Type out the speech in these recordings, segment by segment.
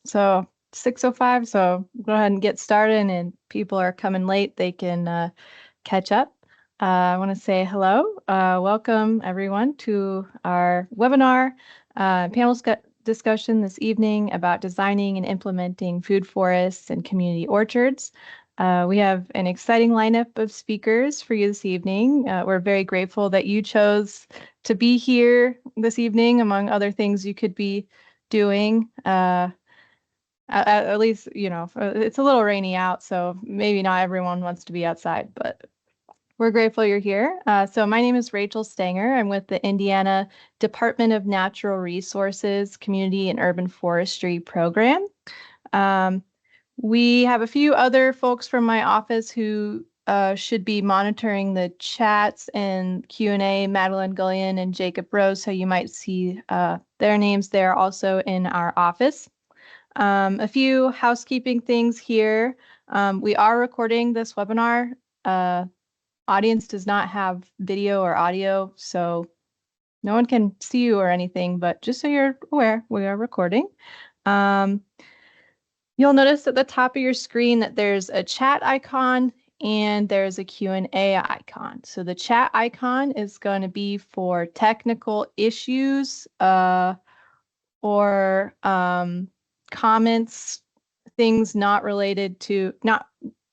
So 6:05, so go ahead and get started, and people are coming late, they can catch up. I want to say hello. Welcome everyone to our webinar panel discussion this evening about designing and implementing food forests and community orchards. We have an exciting lineup of speakers for you this evening. We're very grateful that you chose to be here this evening, among other things you could be doing. At least, you know, it's a little rainy out, so maybe not everyone wants to be outside, but we're grateful you're here. So my name is Rachel Stanger. I'm with the Indiana Department of Natural Resources Community and Urban Forestry program. We have a few other folks from my office who should be monitoring the chats and Q&A, Madeline Gullion and Jacob Rose, so you might see their names there also in our office. A few housekeeping things here. We are recording this webinar. Audience does not have video or audio, so no one can see you or anything, but just so you're aware, we are recording. You'll notice at the top of your screen that there's a chat icon and there's a Q&A icon. So the chat icon is going to be for technical issues or comments, things not related to,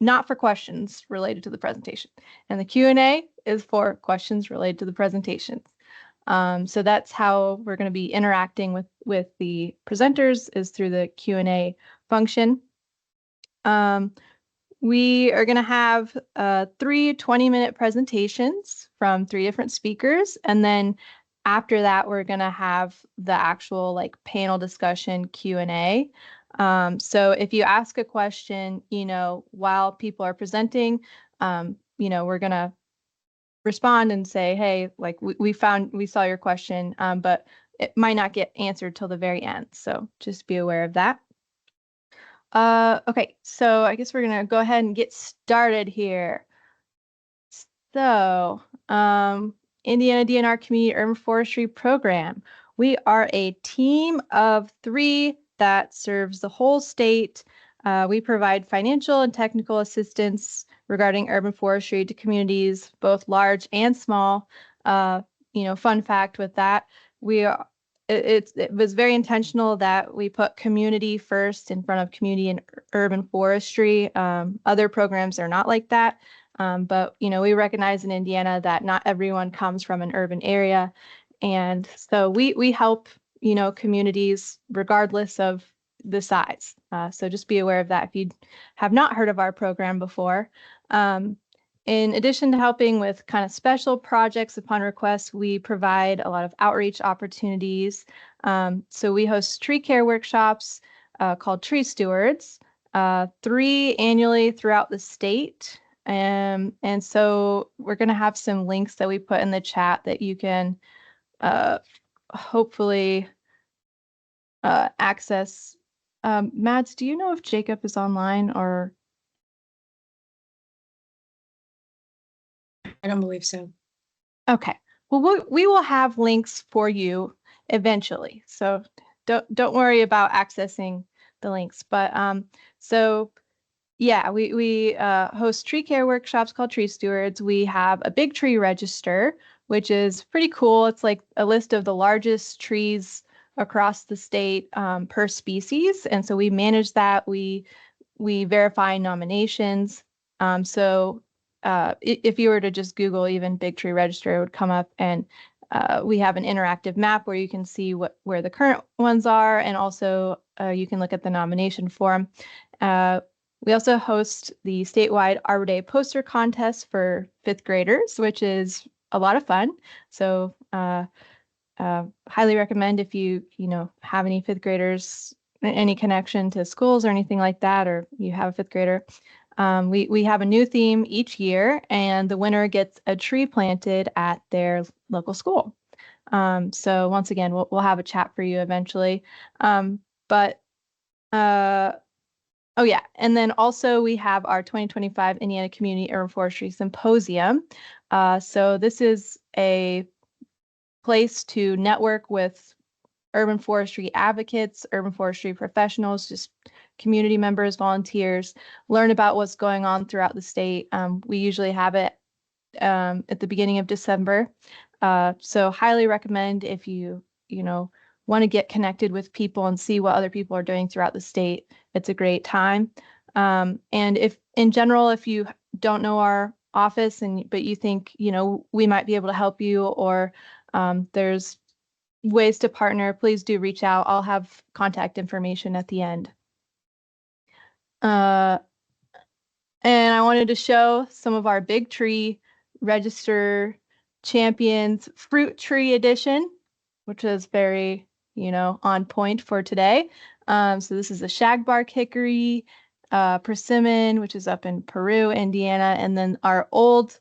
not for questions related to the presentation. And the Q&A is for questions related to the presentations. So that's how we're going to be interacting with the presenters, is through the Q&A function. We are going to have 3 20-minute presentations from 3 different speakers, and then after that, we're going to have the actual panel discussion Q&A. So if you ask a question, while people are presenting, we're going to respond and say, hey, we saw your question, but it might not get answered till the very end. So just be aware of that. Okay, so I guess we're going to go ahead and get started here. So, Indiana DNR Community Urban Forestry Program. We are a team of 3 that serves the whole state. We provide financial and technical assistance regarding urban forestry to communities, both large and small. Fun fact with that, it was very intentional that we put community first in front of community and urban forestry. Other programs are not like that. But, we recognize in Indiana that not everyone comes from an urban area. And so we help, communities regardless of the size. So just be aware of that if you have not heard of our program before. In addition to helping with kind of special projects upon request, we provide a lot of outreach opportunities. So we host tree care workshops called Tree Stewards, 3 annually throughout the state. And so we're going to have some links that we put in the chat that you can hopefully access. Mads, do you know if Jacob is online or? I don't believe so. Okay. Well, we will have links for you eventually. So don't worry about accessing the links. But so yeah, we host tree care workshops called Tree Stewards. We have a big tree register, which is pretty cool. It's like a list of the largest trees across the state per species. And so we manage that. We verify nominations. So if you were to just Google even Big Tree Register, it would come up, and we have an interactive map where you can see where the current ones are, and also you can look at the nomination form. We also host the statewide Arbor Day poster contest for 5th graders, which is a lot of fun. So highly recommend if you have any 5th graders, any connection to schools or anything like that, or you have a 5th grader. We have a new theme each year, and the winner gets a tree planted at their local school. So once again, we'll have a chat for you eventually. Oh yeah, and then also we have our 2025 Indiana Community Urban Forestry Symposium. So this is a place to network with urban forestry advocates, urban forestry professionals, just community members, volunteers, learn about what's going on throughout the state. We usually have it at the beginning of December. So highly recommend if you want to get connected with people and see what other people are doing throughout the state. It's a great time. And if in general, if you don't know our office but you think, we might be able to help you, or there's ways to partner, please do reach out. I'll have contact information at the end. And I wanted to show some of our big tree register champions fruit tree edition, which is very, on point for today. So this is a shagbark hickory, persimmon, which is up in Peru, Indiana, and then our old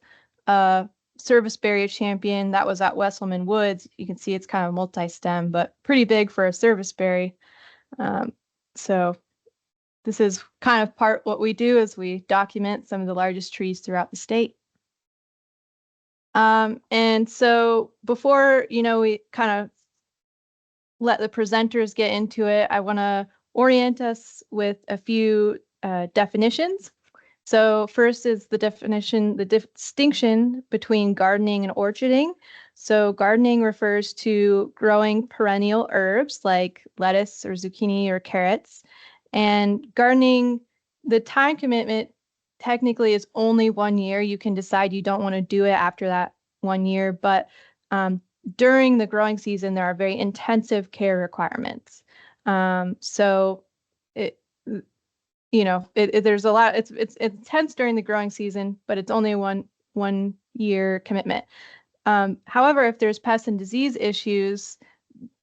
service berry champion that was at Wesselman Woods. You can see it's kind of multi-stem, but pretty big for a service berry. So this is kind of part what we do is we document some of the largest trees throughout the state. And so before, we kind of let the presenters get into it, I want to orient us with a few definitions. So first is the distinction between gardening and orcharding. So gardening refers to growing perennial herbs like lettuce or zucchini or carrots. And gardening, the time commitment technically is only 1 year. You can decide you don't want to do it after that 1 year, but during the growing season, there are very intensive care requirements. So there's a lot. It's intense during the growing season, but it's only a one year commitment. However, if there's pest and disease issues,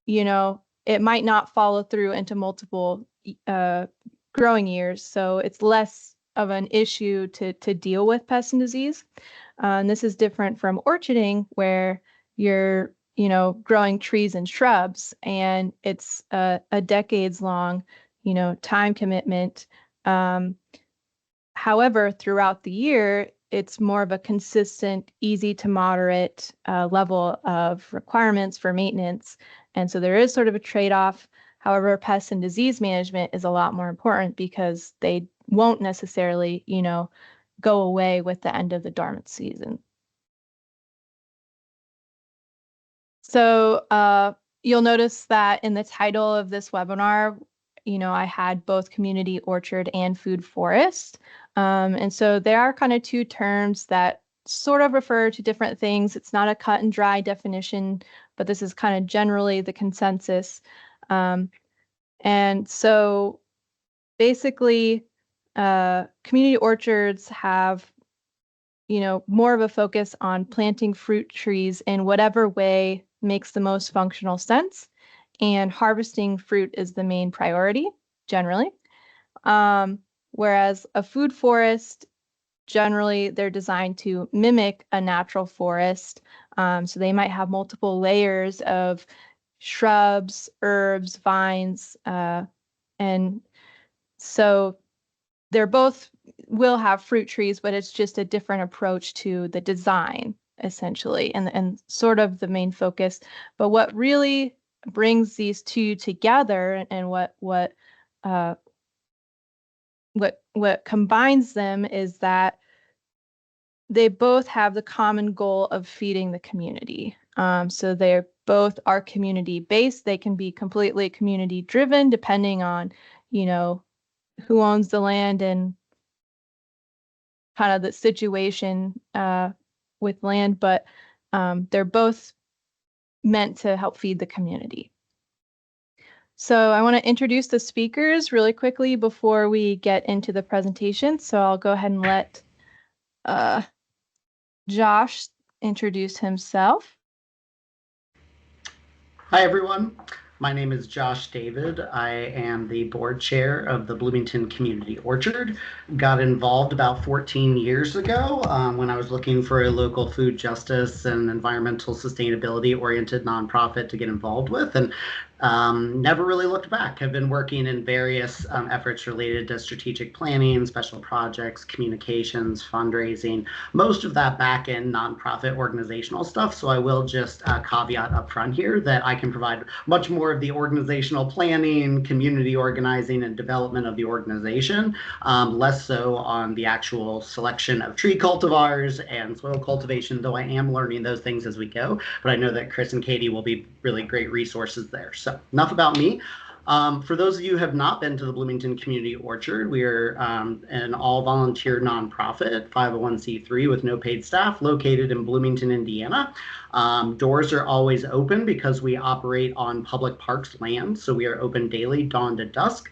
it might not follow through into multiple growing years. So it's less of an issue to deal with pest and disease. And this is different from orcharding, where you're growing trees and shrubs, and it's a decades long time commitment. However, throughout the year, it's more of a consistent, easy to moderate level of requirements for maintenance. And so there is sort of a trade-off. However, pest and disease management is a lot more important because they won't necessarily, go away with the end of the dormant season. So you'll notice that in the title of this webinar, I had both community orchard and food forest. And so there are kind of two terms that sort of refer to different things. It's not a cut and dry definition, but this is kind of generally the consensus. And so basically, community orchards have, more of a focus on planting fruit trees in whatever way makes the most functional sense. And harvesting fruit is the main priority, generally. Whereas a food forest, generally, they're designed to mimic a natural forest. So they might have multiple layers of shrubs, herbs, vines, and so they're both will have fruit trees, but it's just a different approach to the design, essentially, and sort of the main focus. But what really brings these two together and what combines them is that they both have the common goal of feeding the community. So they're both are community based. They can be completely community driven depending on, who owns the land and kind of the situation with land, but they're both meant to help feed the community. So I want to introduce the speakers really quickly before we get into the presentation. So I'll go ahead and let Josh introduce himself. Hi, everyone. My name is Josh David. I am the board chair of the Bloomington Community Orchard. Got involved about 14 years ago when I was looking for a local food justice and environmental sustainability oriented nonprofit to get involved with, and Never really looked back. Have been working in various efforts related to strategic planning, special projects, communications, fundraising, most of that back in nonprofit organizational stuff. So I will just caveat up front here that I can provide much more of the organizational planning, community organizing, and development of the organization, less so on the actual selection of tree cultivars and soil cultivation, though I am learning those things as we go. But I know that Chris and Katie will be really great resources there. So enough about me. For those of you who have not been to the Bloomington Community Orchard, we are an all-volunteer nonprofit, 501c3 with no paid staff, located in Bloomington, Indiana. Doors are always open because we operate on public parks land, so we are open daily, dawn to dusk.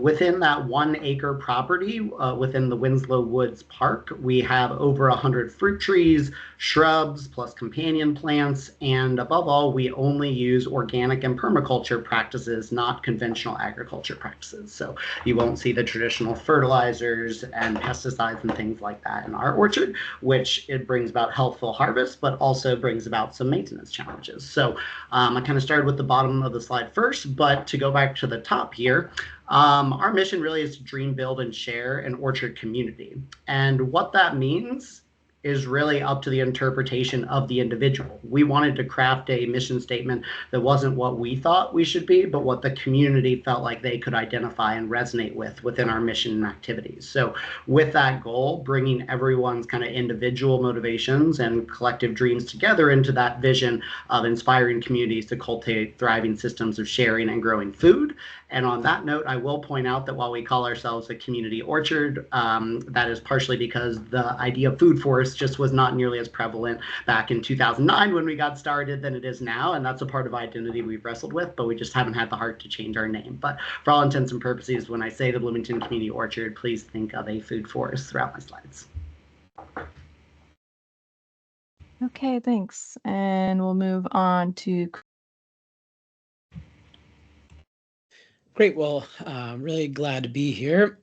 Within that 1 acre property within the Winslow Woods Park, we have over 100 fruit trees, shrubs, plus companion plants, and above all, we only use organic and permaculture practices, not conventional agriculture practices. So you won't see the traditional fertilizers and pesticides and things like that in our orchard, which it brings about healthful harvest, but also brings about some maintenance challenges. So I kind of started with the bottom of the slide first, but to go back to the top here, our mission really is to dream, build, and share an orchard community. And what that means is really up to the interpretation of the individual. We wanted to craft a mission statement that wasn't what we thought we should be, but what the community felt like they could identify and resonate with within our mission and activities. So with that goal, bringing everyone's kind of individual motivations and collective dreams together into that vision of inspiring communities to cultivate thriving systems of sharing and growing food. And on that note, I will point out that while we call ourselves a community orchard, that is partially because the idea of food forests just was not nearly as prevalent back in 2009 when we got started than it is now. And that's a part of identity we've wrestled with, but we just haven't had the heart to change our name. But for all intents and purposes, when I say the Bloomington Community Orchard, please think of a food forest throughout my slides. Okay, thanks. And we'll move on to. Great. Well, really glad to be here.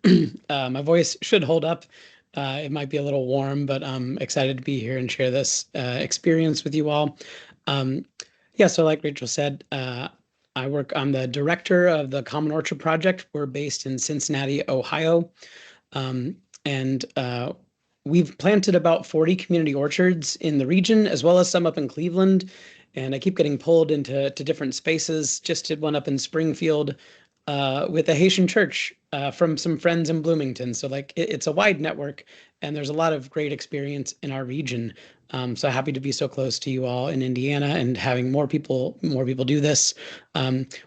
My voice should hold up. It might be a little warm, but I'm excited to be here and share this experience with you all. Yeah, so like Rachel said, I'm the director of the Common Orchard Project. We're based in Cincinnati, Ohio. And we've planted about 40 community orchards in the region, as well as some up in Cleveland. And I keep getting pulled into different spaces. Just did one up in Springfield with a Haitian church from some friends in Bloomington. So like it's a wide network, and there's a lot of great experience in our region. So happy to be so close to you all in Indiana and having more people do this.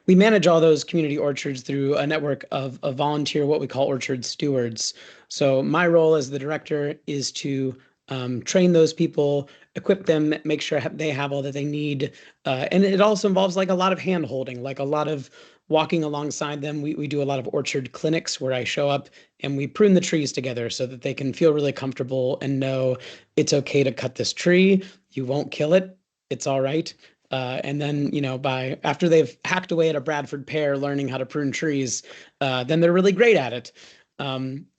We manage all those community orchards through a network of volunteer, what we call orchard stewards. So my role as the director is to train those people, equip them, make sure they have all that they need. And it also involves like a lot of hand holding, like a lot of walking alongside them. We do a lot of orchard clinics where I show up and we prune the trees together so that they can feel really comfortable and know it's okay to cut this tree. You won't kill it. It's all right. And then, after they've hacked away at a Bradford pear, learning how to prune trees, then they're really great at it.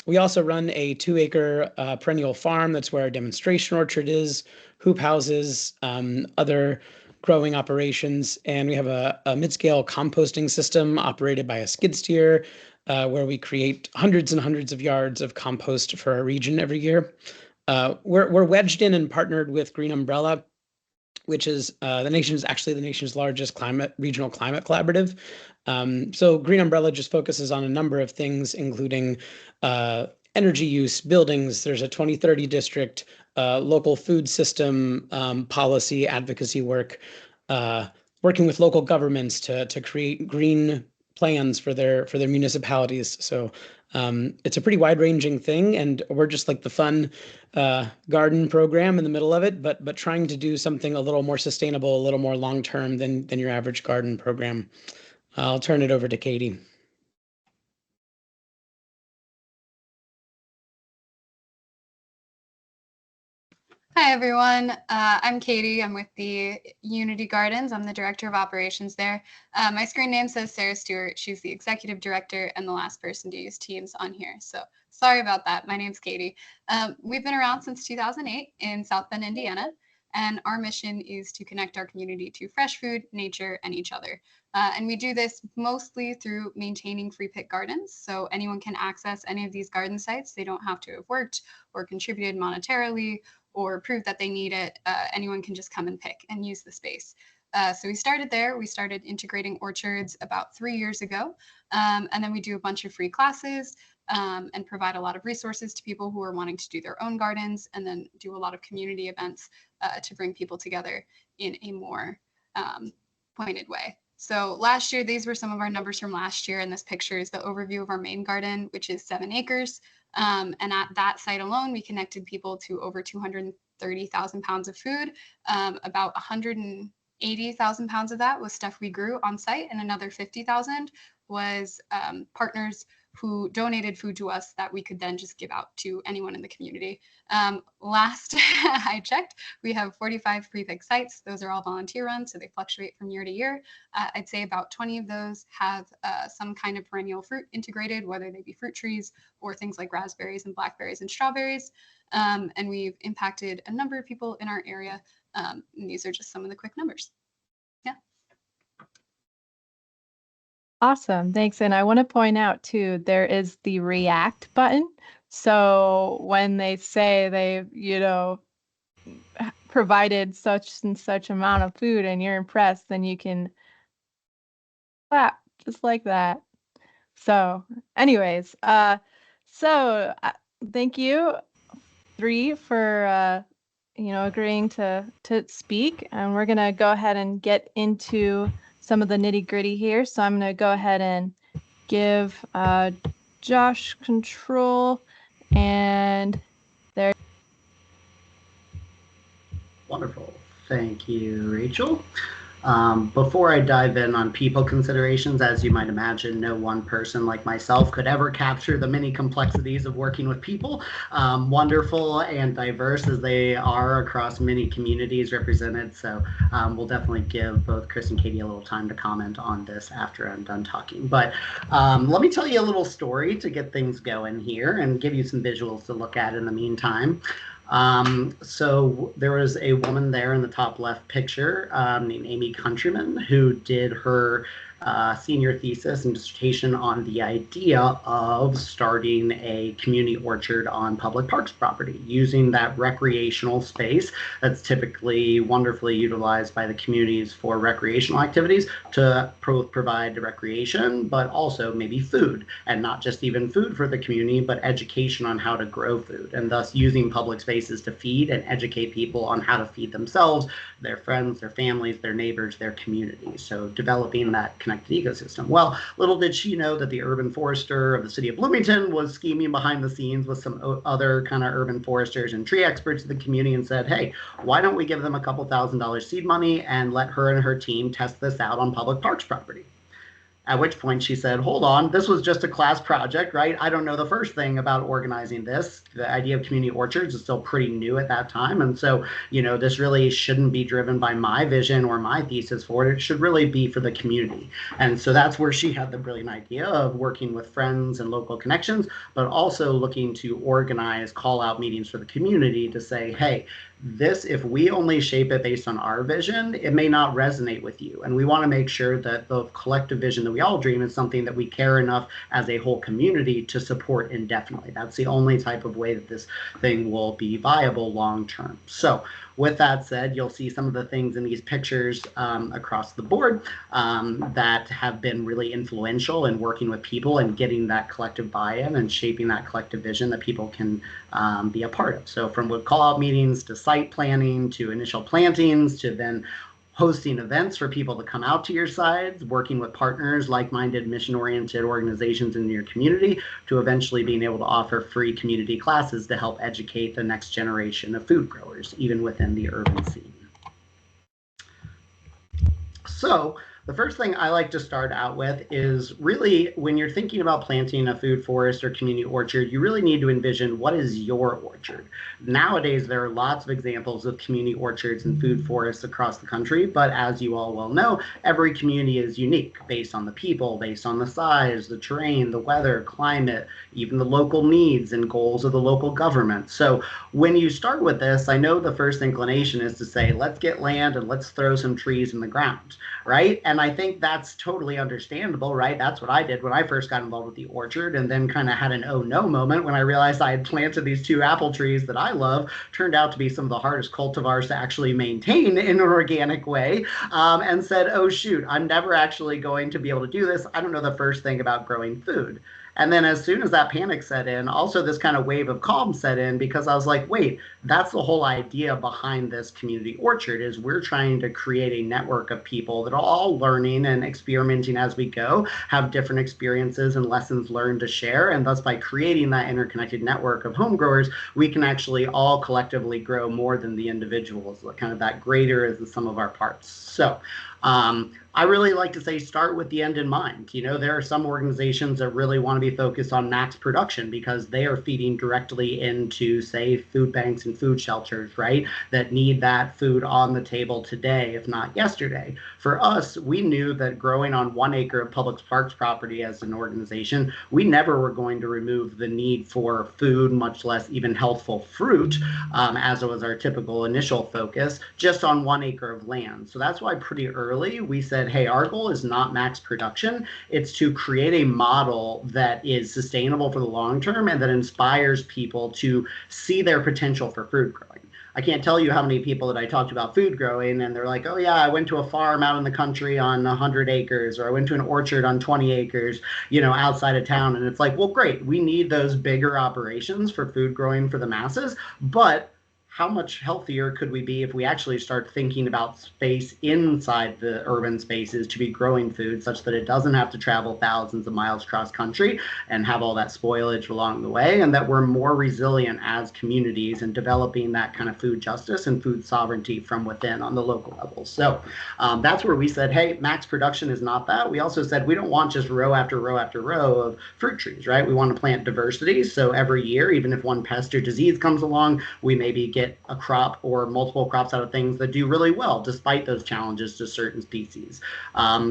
We also run a 2-acre perennial farm. That's where our demonstration orchard is, hoop houses, other growing operations. And we have a mid-scale composting system operated by a skid steer, where we create hundreds and hundreds of yards of compost for our region every year. We're wedged in and partnered with Green Umbrella, which is the nation's largest regional climate collaborative. So Green Umbrella just focuses on a number of things, including energy use, buildings. There's a 2030 district, local food system policy advocacy work, working with local governments to create green plans for their municipalities. So it's a pretty wide-ranging thing, and we're just like the fun garden program in the middle of it, but trying to do something a little more sustainable, a little more long-term than your average garden program. I'll turn it over to Katie. Hi, everyone. I'm Katie. I'm with the Unity Gardens. I'm the director of operations there. My screen name says Sarah Stewart. She's the executive director and the last person to use Teams on here. So sorry about that. My name's Katie. We've been around since 2008 in South Bend, Indiana. And our mission is to connect our community to fresh food, nature, and each other. And we do this mostly through maintaining free pick gardens. So anyone can access any of these garden sites. They don't have to have worked or contributed monetarily or prove that they need it. Anyone can just come and pick and use the space. So we started there. We started integrating orchards about 3 years ago. And then we do a bunch of free classes and provide a lot of resources to people who are wanting to do their own gardens, and then do a lot of community events to bring people together in a more pointed way. So last year, these were some of our numbers from last year, and this picture is the overview of our main garden, which is 7 acres. And at that site alone, we connected people to over 230,000 pounds of food. About 180,000 pounds of that was stuff we grew on site, and another 50,000 was partners who donated food to us that we could then just give out to anyone in the community. Last I checked, we have 45 pre-pick sites. Those are all volunteer run, so they fluctuate from year to year. I'd say about 20 of those have some kind of perennial fruit integrated, whether they be fruit trees or things like raspberries and blackberries and strawberries. And we've impacted a number of people in our area. And these are just some of the quick numbers. Yeah. Awesome, thanks. And I want to point out too, there is the react button. So when they say they, provided such and such amount of food and you're impressed, then you can clap just like that. So anyways, thank you 3 for agreeing to speak, and we're gonna go ahead and get into some of the nitty gritty here. So I'm gonna go ahead and give Josh control, and there. Wonderful. Thank you, Rachel. Before I dive in on people considerations, as you might imagine, no one person like myself could ever capture the many complexities of working with people, wonderful and diverse as they are across many communities represented. So we'll definitely give both Chris and Katie a little time to comment on this after I'm done talking. But let me tell you a little story to get things going here and give you some visuals to look at in the meantime. So there was a woman there in the top left picture named Amy Countryman, who did her senior thesis and dissertation on the idea of starting a community orchard on public parks property, using that recreational space that's typically wonderfully utilized by the communities for recreational activities to provide recreation, but also maybe food, and not just even food for the community, but education on how to grow food, and thus using public spaces to feed and educate people on how to feed themselves, their friends, their families, their neighbors, their communities. So developing that connected ecosystem. Well, little did she know that the urban forester of the city of Bloomington was scheming behind the scenes with some other kind of urban foresters and tree experts in the community, and said, hey, why don't we give them a couple $1,000 seed money and let her and her team test this out on public parks property? At which point she said, hold on, this was just a class project, right? I don't know the first thing about organizing this. The idea of community orchards is still pretty new at that time. And so, this really shouldn't be driven by my vision or my thesis for it. It should really be for the community. And so that's where she had the brilliant idea of working with friends and local connections, but also looking to organize call out meetings for the community to say, hey, this, if we only shape it based on our vision, it may not resonate with you. And we want to make sure that the collective vision that we all dream is something that we care enough as a whole community to support indefinitely. That's the only type of way that this thing will be viable long term. So with that said, you'll see some of the things in these pictures across the board that have been really influential in working with people and getting that collective buy-in and shaping that collective vision that people can be a part of. So from call-out meetings to site planning to initial plantings to then hosting events for people to come out to your sites, working with partners, like-minded, mission-oriented organizations in your community, to eventually being able to offer free community classes to help educate the next generation of food growers, even within the urban scene. So The first thing I like to start out with is really when you're thinking about planting a food forest or community orchard, you really need to envision what is your orchard. Nowadays, there are lots of examples of community orchards and food forests across the country, but as you all well know, every community is unique based on the people, based on the size, the terrain, the weather, climate, even the local needs and goals of the local government. So when you start with this, I know the first inclination is to say, let's get land and let's throw some trees in the ground, right? And I think that's totally understandable, right? That's what I did when I first got involved with the orchard, and then kind of had an oh no moment when I realized I had planted these 2 apple trees that I love, turned out to be some of the hardest cultivars to actually maintain in an organic way, and said, oh shoot, I'm never actually going to be able to do this. I don't know the first thing about growing food. And then as soon as that panic set in, also this kind of wave of calm set in, because I was like, wait, that's the whole idea behind this community orchard is we're trying to create a network of people that are all learning and experimenting as we go, have different experiences and lessons learned to share. And thus by creating that interconnected network of home growers, we can actually all collectively grow more than the individuals, kind of that greater is the sum of our parts. So I really like to say start with the end in mind. You know, there are some organizations that really want to be focused on max production because they are feeding directly into, say, food banks and food shelters, right, that need that food on the table today, if not yesterday. For us, we knew that growing on 1 acre of public parks property as an organization, we never were going to remove the need for food, much less even healthful fruit, as it was our typical initial focus, just on 1 acre of land. So that's why pretty early we said, hey, our goal is not max production. It's to create a model that is sustainable for the long term and that inspires people to see their potential for food growing. I can't tell you how many people that I talked about food growing and they're like, oh yeah, I went to a farm out in the country on 100 acres, or I went to an orchard on 20 acres, you know, outside of town. And it's like, well, great. We need those bigger operations for food growing for the masses, but how much healthier could we be if we actually start thinking about space inside the urban spaces to be growing food such that it doesn't have to travel thousands of miles cross country and have all that spoilage along the way, and that we're more resilient as communities in developing that kind of food justice and food sovereignty from within on the local level. So that's where we said, hey, max production is not that. We also said we don't want just row after row after row of fruit trees, right? We want to plant diversity. So every year, even if one pest or disease comes along, we maybe get a crop or multiple crops out of things that do really well despite those challenges to certain species.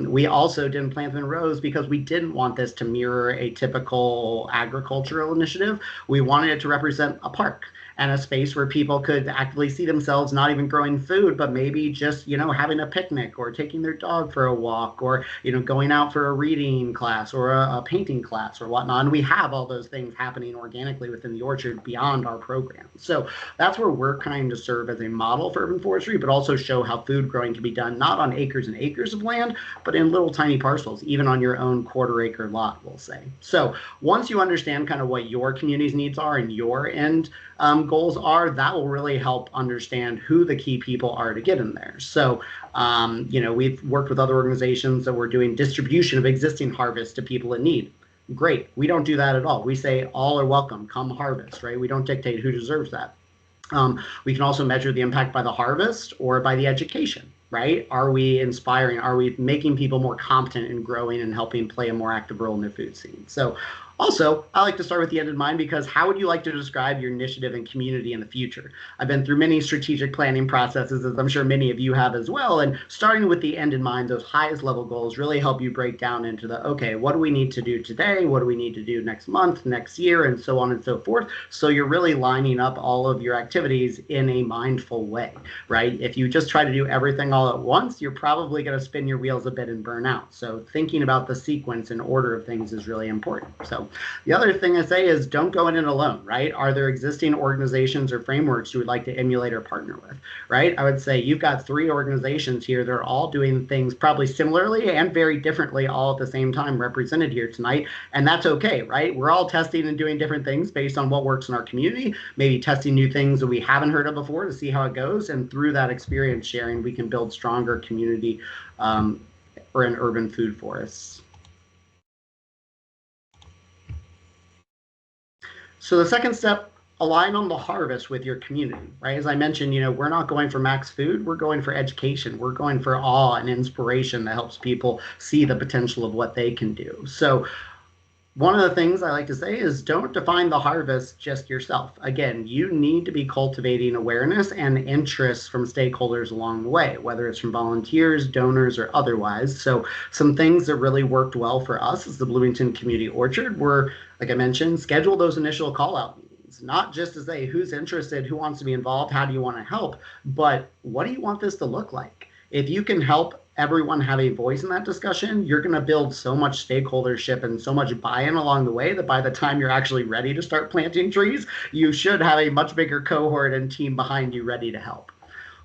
We also didn't plant them in rows because we didn't want this to mirror a typical agricultural initiative. We wanted it to represent a park and a space where people could actively see themselves not even growing food, but maybe just, you know, having a picnic or taking their dog for a walk or, you know, going out for a reading class or a painting class or whatnot. And we have all those things happening organically within the orchard beyond our program. So that's where we're trying to serve as a model for urban forestry, but also show how food growing can be done not on acres and acres of land, but in little tiny parcels, even on your own 1/4 acre lot, we'll say. So once you understand kind of what your community's needs are and your end goals are, that will really help understand who the key people are to get in there. So, you know, we've worked with other organizations that we're doing distribution of existing harvest to people in need. Great. We don't do that at all. We say all are welcome, come harvest, right? We don't dictate who deserves that. We can also measure the impact by the harvest or by the education, right? Are we inspiring? Are we making people more competent in growing and helping play a more active role in their food scene? So also, I like to start with the end in mind because how would you like to describe your initiative and community in the future? I've been through many strategic planning processes, as I'm sure many of you have as well, and starting with the end in mind, those highest level goals really help you break down into the, okay, what do we need to do today? What do we need to do next month, next year, and so on and so forth. So you're really lining up all of your activities in a mindful way, right? If you just try to do everything all at once, you're probably going to spin your wheels a bit and burn out. So thinking about the sequence and order of things is really important. So the other thing I say is don't go in it alone, right? Are there existing organizations or frameworks you would like to emulate or partner with, right? I would say you've got 3 organizations here that are all doing things probably similarly and very differently all at the same time represented here tonight. And that's okay, right? We're all testing and doing different things based on what works in our community, maybe testing new things that we haven't heard of before to see how it goes. And through that experience sharing, we can build stronger community or an urban food forests. So the second step align on the harvest with your community, right? As I mentioned, we're not going for max food, we're going for education. We're going for awe and inspiration that helps people see the potential of what they can do. So one of the things I like to say is don't define the harvest just yourself. Again, you need to be cultivating awareness and interest from stakeholders along the way, whether it's from volunteers, donors, or otherwise. So some things that really worked well for us as the Bloomington Community Orchard were, like I mentioned, schedule those initial call-out meetings, not just to say who's interested, who wants to be involved, how do you want to help, but what do you want this to look like? If you can help everyone have a voice in that discussion, you're going to build so much stakeholdership and so much buy-in along the way that by the time you're actually ready to start planting trees, you should have a much bigger cohort and team behind you ready to help.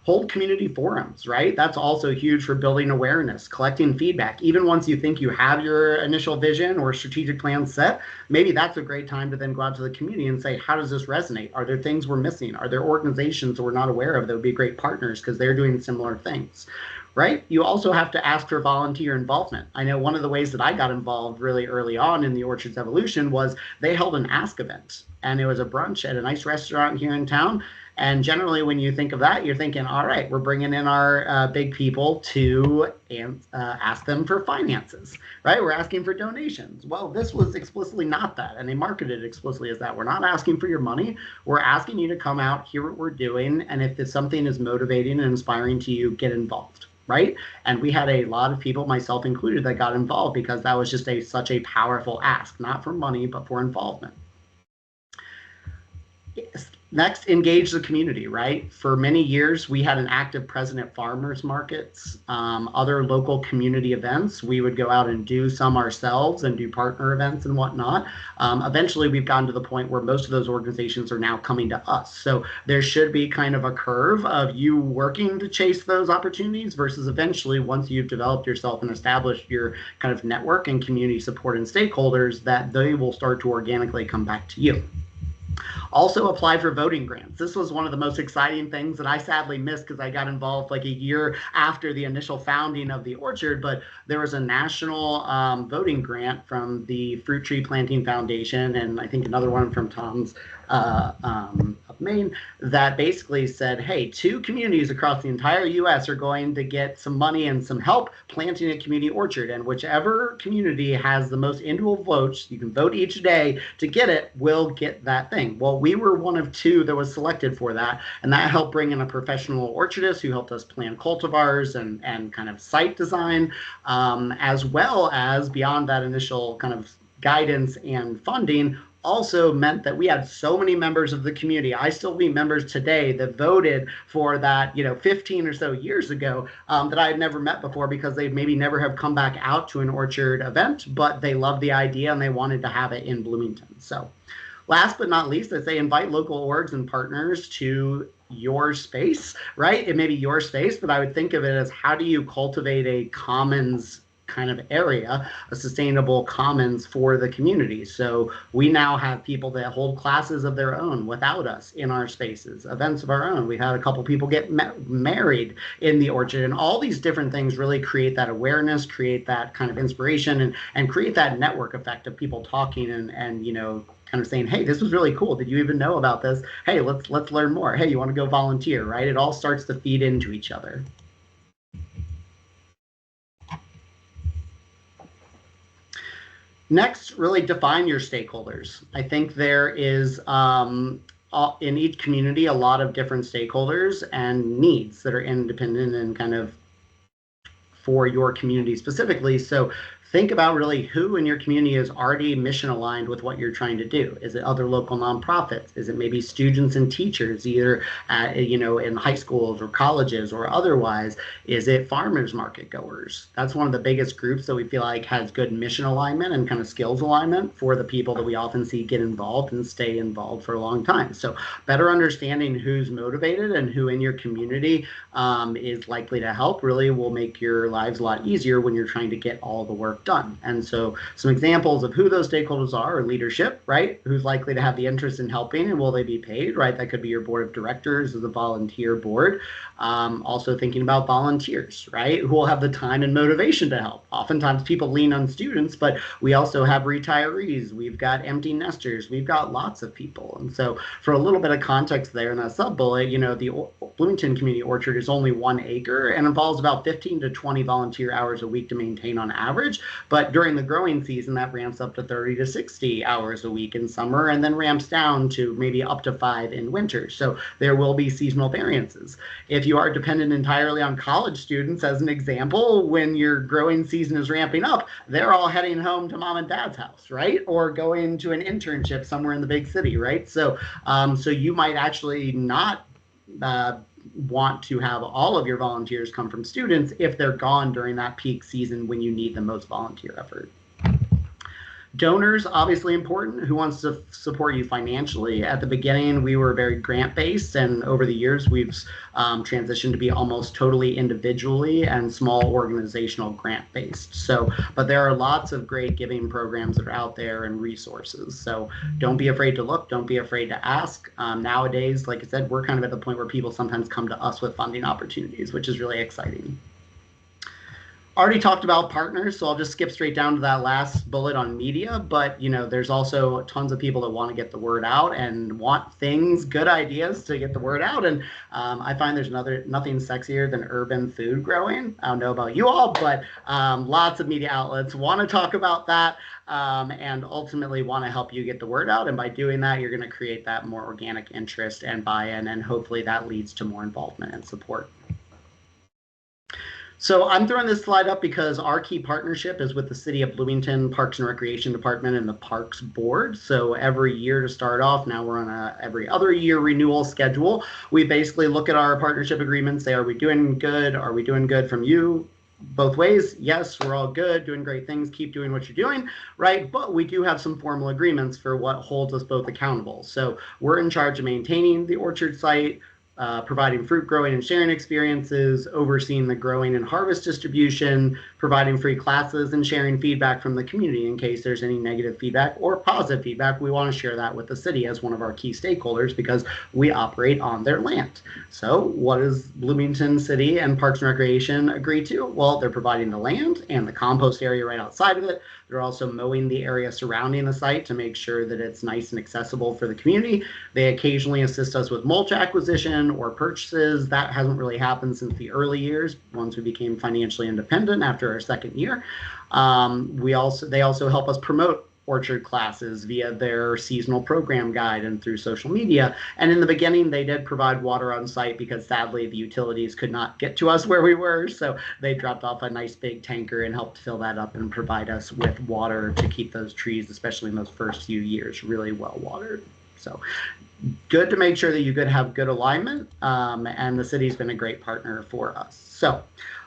Hold community forums, right? That's also huge for building awareness, collecting feedback. Even once you think you have your initial vision or strategic plan set, maybe that's a great time to then go out to the community and say, how does this resonate? Are there things we're missing? Are there organizations that we're not aware of that would be great partners because they're doing similar things? Right? You also have to ask for volunteer involvement. I know one of the ways that I got involved really early on in the Orchard's evolution was they held an Ask event, and it was a brunch at a nice restaurant here in town. And generally, when you think of that, you're thinking, all right, we're bringing in our big people to ask them for finances, right? We're asking for donations. Well, this was explicitly not that, and they marketed it explicitly as that. We're not asking for your money. We're asking you to come out, hear what we're doing, and if something is motivating and inspiring to you, get involved. Right? And we had a lot of people, myself included, that got involved because that was just such a powerful ask, not for money, but for involvement. Yes. Next, engage the community, right? For many years, we had an active presence at farmers markets, other local community events. We would go out and do some ourselves and do partner events and whatnot. Eventually, we've gotten to the point where most of those organizations are now coming to us. So there should be kind of a curve of you working to chase those opportunities versus eventually, once you've developed yourself and established your kind of network and community support and stakeholders, that they will start to organically come back to you. Also apply for voting grants. This was one of the most exciting things that I sadly missed because I got involved like a year after the initial founding of the Orchard, but there was a national voting grant from the Fruit Tree Planting Foundation and I think another one from Tom's of Maine that basically said, hey, 2 communities across the entire U.S. are going to get some money and some help planting a community orchard. And whichever community has the most individual votes, you can vote each day to get it, will get that thing. Well, we were one of 2 that was selected for that. And that helped bring in a professional orchardist who helped us plan cultivars and kind of site design, as well as beyond that initial kind of guidance and funding, also meant that we had so many members of the community. I still meet members today that voted for that, 15 or so years ago that I had never met before because they maybe never have come back out to an orchard event, but they loved the idea and they wanted to have it in Bloomington. So last but not least, I say invite local orgs and partners to your space, right? It may be your space, but I would think of it as how do you cultivate a commons kind of area, a sustainable commons for the community. So we now have people that hold classes of their own without us in our spaces, events of our own. We've had a couple people get married in the orchard, and all these different things really create that awareness, create that kind of inspiration, and create that network effect of people talking and kind of saying, hey, this was really cool. Did you even know about this? Hey, let's learn more. Hey, you want to go volunteer, right? It all starts to feed into each other. Next, really define your stakeholders. I think there is in each community a lot of different stakeholders and needs that are independent and kind of for your community specifically. So think about really who in your community is already mission aligned with what you're trying to do. Is it other local nonprofits? Is it maybe students and teachers, either in high schools or colleges or otherwise? Is it farmers market goers? That's one of the biggest groups that we feel like has good mission alignment and kind of skills alignment for the people that we often see get involved and stay involved for a long time. So better understanding who's motivated and who in your community is likely to help really will make your lives a lot easier when you're trying to get all the work work done. And so some examples of who those stakeholders are leadership, right? Who's likely to have the interest in helping, and will they be paid, right? That could be your board of directors as a volunteer board. Also thinking about volunteers, right? Who will have the time and motivation to help. Oftentimes people lean on students, but we also have retirees, we've got empty nesters, we've got lots of people. And so for a little bit of context there in that sub-bullet, the Bloomington Community Orchard is only 1 acre and involves about 15 to 20 volunteer hours a week to maintain on average. But during the growing season, that ramps up to 30 to 60 hours a week in summer, and then ramps down to maybe up to 5 in winter. So there will be seasonal variances. If you are dependent entirely on college students, as an example, when your growing season is ramping up, they're all heading home to mom and dad's house, right? Or going to an internship somewhere in the big city, right? So you might actually not want to have all of your volunteers come from students if they're gone during that peak season when you need the most volunteer effort. Donors, obviously important. Who wants to support you financially? At the beginning, we were very grant-based, and over the years, we've transitioned to be almost totally individually and small organizational grant-based. But there are lots of great giving programs that are out there and resources. So don't be afraid to look. Don't be afraid to ask. Nowadays, like I said, we're kind of at the point where people sometimes come to us with funding opportunities, which is really exciting. Already talked about partners, so I'll just skip straight down to that last bullet on media. But there's also tons of people that want to get the word out and want good ideas to get the word out. And I find there's nothing sexier than urban food growing. I don't know about you all, but lots of media outlets want to talk about that and ultimately want to help you get the word out. And by doing that, you're going to create that more organic interest and buy-in, and hopefully that leads to more involvement and support. So I'm throwing this slide up because our key partnership is with the City of Bloomington Parks and Recreation Department and the Parks Board. So every year to start off, now we're on a every other year renewal schedule. We basically look at our partnership agreements, say, are we doing good? Are we doing good from you? Both ways, yes, we're all good, doing great things, keep doing what you're doing, right? But we do have some formal agreements for what holds us both accountable. So we're in charge of maintaining the orchard site, providing fruit growing and sharing experiences, overseeing the growing and harvest distribution, providing free classes, and sharing feedback from the community in case there's any negative feedback or positive feedback. We want to share that with the city as one of our key stakeholders because we operate on their land. So what does Bloomington City and Parks and Recreation agree to? Well, they're providing the land and the compost area right outside of it. They're also mowing the area surrounding the site to make sure that it's nice and accessible for the community. They occasionally assist us with mulch acquisition or purchases. That hasn't really happened since the early years, once we became financially independent after our second year. They also help us promote orchard classes via their seasonal program guide and through social media. And in the beginning, they did provide water on site because sadly the utilities could not get to us where we were. So they dropped off a nice big tanker and helped fill that up and provide us with water to keep those trees, especially in those first few years, really well watered. So good to make sure that you could have good alignment. And the city's been a great partner for us. So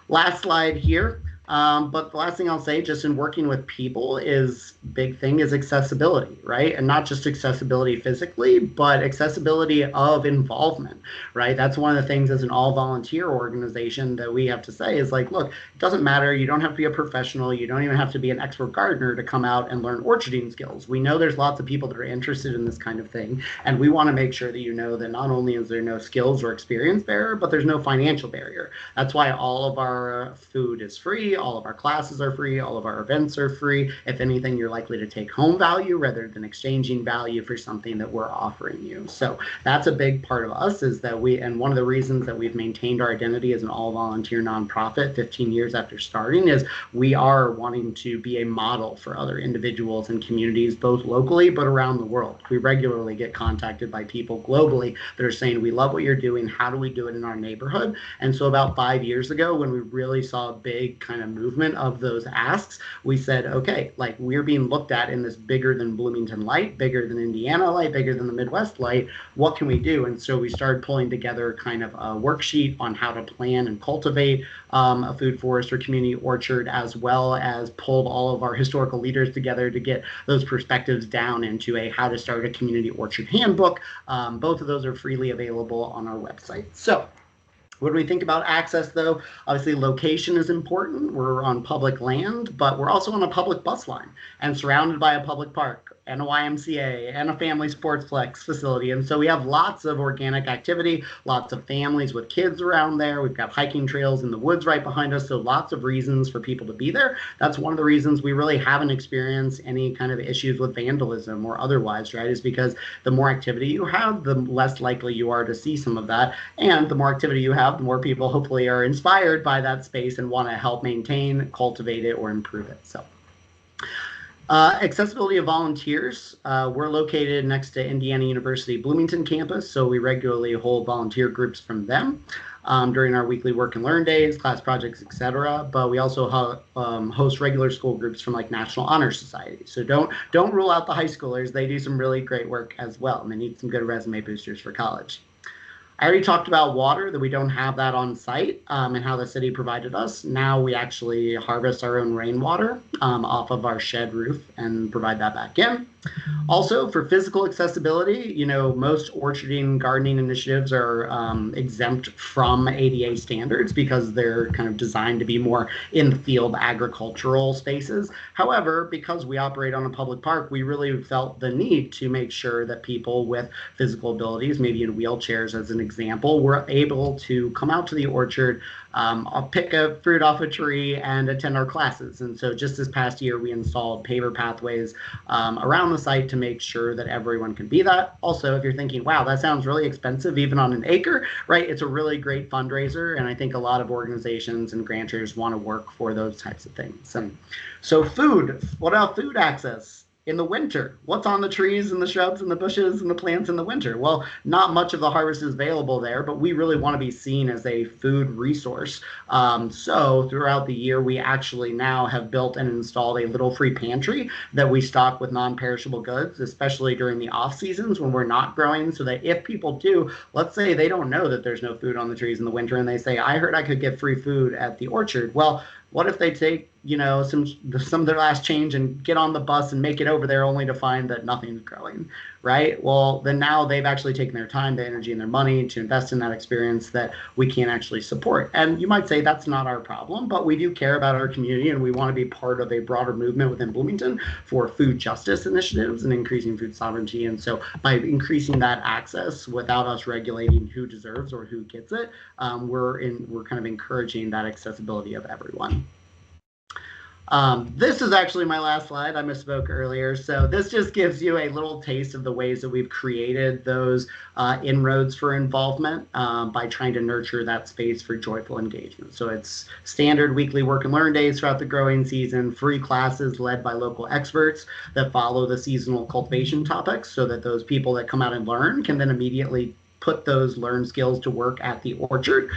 last slide here. But the last thing I'll say, just in working with people, is big thing is accessibility, right? And not just accessibility physically, but accessibility of involvement, right? That's one of the things as an all-volunteer organization that we have to say is like, look, it doesn't matter. You don't have to be a professional. You don't even have to be an expert gardener to come out and learn orcharding skills. We know there's lots of people that are interested in this kind of thing, and we want to make sure that you know that not only is there no skills or experience barrier, but there's no financial barrier. That's why all of our food is free. All of our classes are free. All of our events are free. If anything, you're likely to take home value rather than exchanging value for something that we're offering you. So that's a big part of us, is that and one of the reasons that we've maintained our identity as an all-volunteer nonprofit 15 years after starting is we are wanting to be a model for other individuals and communities, both locally but around the world. We regularly get contacted by people globally that are saying, we love what you're doing. How do we do it in our neighborhood? And so about 5 years ago, when we really saw a big kind of movement of those asks, we said, okay, like we're being looked at in this bigger than Bloomington light, bigger than Indiana light, bigger than the Midwest light. What can we do? And so we started pulling together kind of a worksheet on how to plan and cultivate a food forest or community orchard, as well as pulled all of our historical leaders together to get those perspectives down into a how to start a community orchard handbook. Both of those are freely available on our website. So When we think about access, though, obviously location is important. We're on public land, but we're also on a public bus line and surrounded by a public park and a YMCA and a family sportsplex facility. And so we have lots of organic activity, lots of families with kids around there. We've got hiking trails in the woods right behind us. So lots of reasons for people to be there. That's one of the reasons we really haven't experienced any kind of issues with vandalism or otherwise, right? Is because the more activity you have, the less likely you are to see some of that. And the more activity you have, the more people hopefully are inspired by that space and want to help maintain, cultivate it, or improve it. So accessibility of volunteers. We're located next to Indiana University Bloomington campus, so we regularly hold volunteer groups from them during our weekly work and learn days, class projects, etc. But we also host regular school groups from like National Honor Society. So don't rule out the high schoolers. They do some really great work as well, and they need some good resume boosters for college. I already talked about water, that we don't have that on site, and how the city provided us. Now we actually harvest our own rainwater off of our shed roof and provide that back in. Also, for physical accessibility, most orcharding gardening initiatives are exempt from ADA standards because they're kind of designed to be more in the field agricultural spaces. However, because we operate on a public park, we really felt the need to make sure that people with physical abilities, maybe in wheelchairs as an example, were able to come out to the orchard, pick a fruit off a tree, and attend our classes. And so just this past year, we installed paver pathways around the site to make sure that everyone can be that. Also, if you're thinking, wow, that sounds really expensive, even on an acre, right? It's a really great fundraiser. And I think a lot of organizations and grantors want to work for those types of things. And so food, what about food access? In the winter, what's on the trees and the shrubs and the bushes and the plants in the winter? Well, not much of the harvest is available there, but we really want to be seen as a food resource. So throughout the year, we actually now have built and installed a little free pantry that we stock with non-perishable goods, especially during the off seasons when we're not growing, so that if people do, let's say they don't know that there's no food on the trees in the winter and they say, I heard I could get free food at the orchard. Well, what if they take, some of their last change and get on the bus and make it over there only to find that nothing's growing, right? Well, then now they've actually taken their time, their energy, and their money to invest in that experience that we can't actually support. And you might say that's not our problem, but we do care about our community and we want to be part of a broader movement within Bloomington for food justice initiatives and increasing food sovereignty. And so by increasing that access without us regulating who deserves or who gets it, we're kind of encouraging that accessibility of everyone. This is actually my last slide. I misspoke earlier. So this just gives you a little taste of the ways that we've created those inroads for involvement by trying to nurture that space for joyful engagement. So it's standard weekly work and learn days throughout the growing season, free classes led by local experts that follow the seasonal cultivation topics so that those people that come out and learn can then immediately put those learned skills to work at the orchard,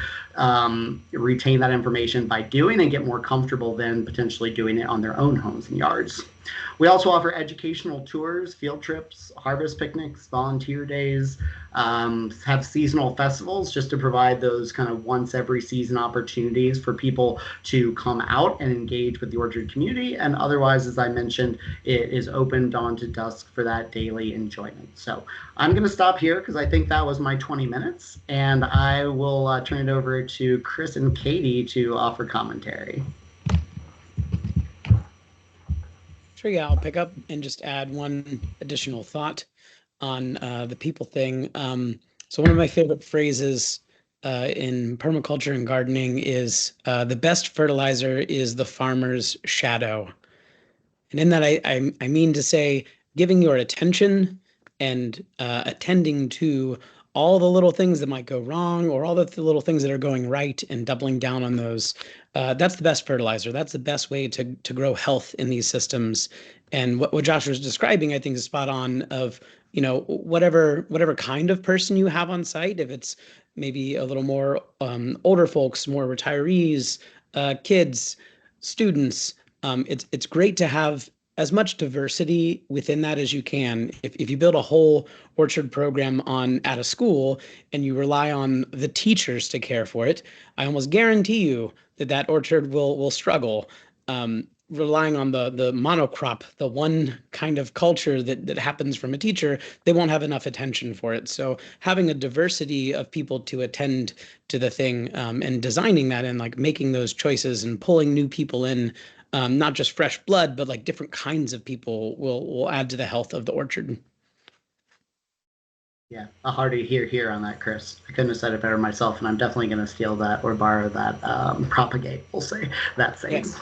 retain that information by doing and get more comfortable then potentially doing it on their own homes and yards. We also offer educational tours, field trips, harvest picnics, volunteer days, have seasonal festivals just to provide those kind of once every season opportunities for people to come out and engage with the orchard community. And otherwise, as I mentioned, it is open dawn to dusk for that daily enjoyment. So I'm going to stop here because I think that was my 20 minutes. And I will turn it over to Chris and Katie to offer commentary. Sure, yeah, I'll pick up and just add one additional thought on the people thing. So one of my favorite phrases in permaculture and gardening is the best fertilizer is the farmer's shadow. And in that, I mean to say, giving your attention and attending to all the little things that might go wrong or all the little things that are going right and doubling down on those. That's the best fertilizer. That's the best way to grow health in these systems. And what Josh was describing, I think, is spot on of, whatever kind of person you have on site, if it's maybe a little more older folks, more retirees, kids, students, it's great to have as much diversity within that as you can. If you build a whole orchard program at a school and you rely on the teachers to care for it, I almost guarantee you that orchard will struggle. relying on the monocrop, the one kind of culture that happens from a teacher, they won't have enough attention for it. So having a diversity of people to attend to the thing, and designing that and like making those choices and pulling new people in, not just fresh blood, but like different kinds of people will add to the health of the orchard. Yeah, a hearty here on that, Chris. I couldn't have said it better myself, and I'm definitely going to steal that or borrow that, propagate, we'll say, that saying. Yes.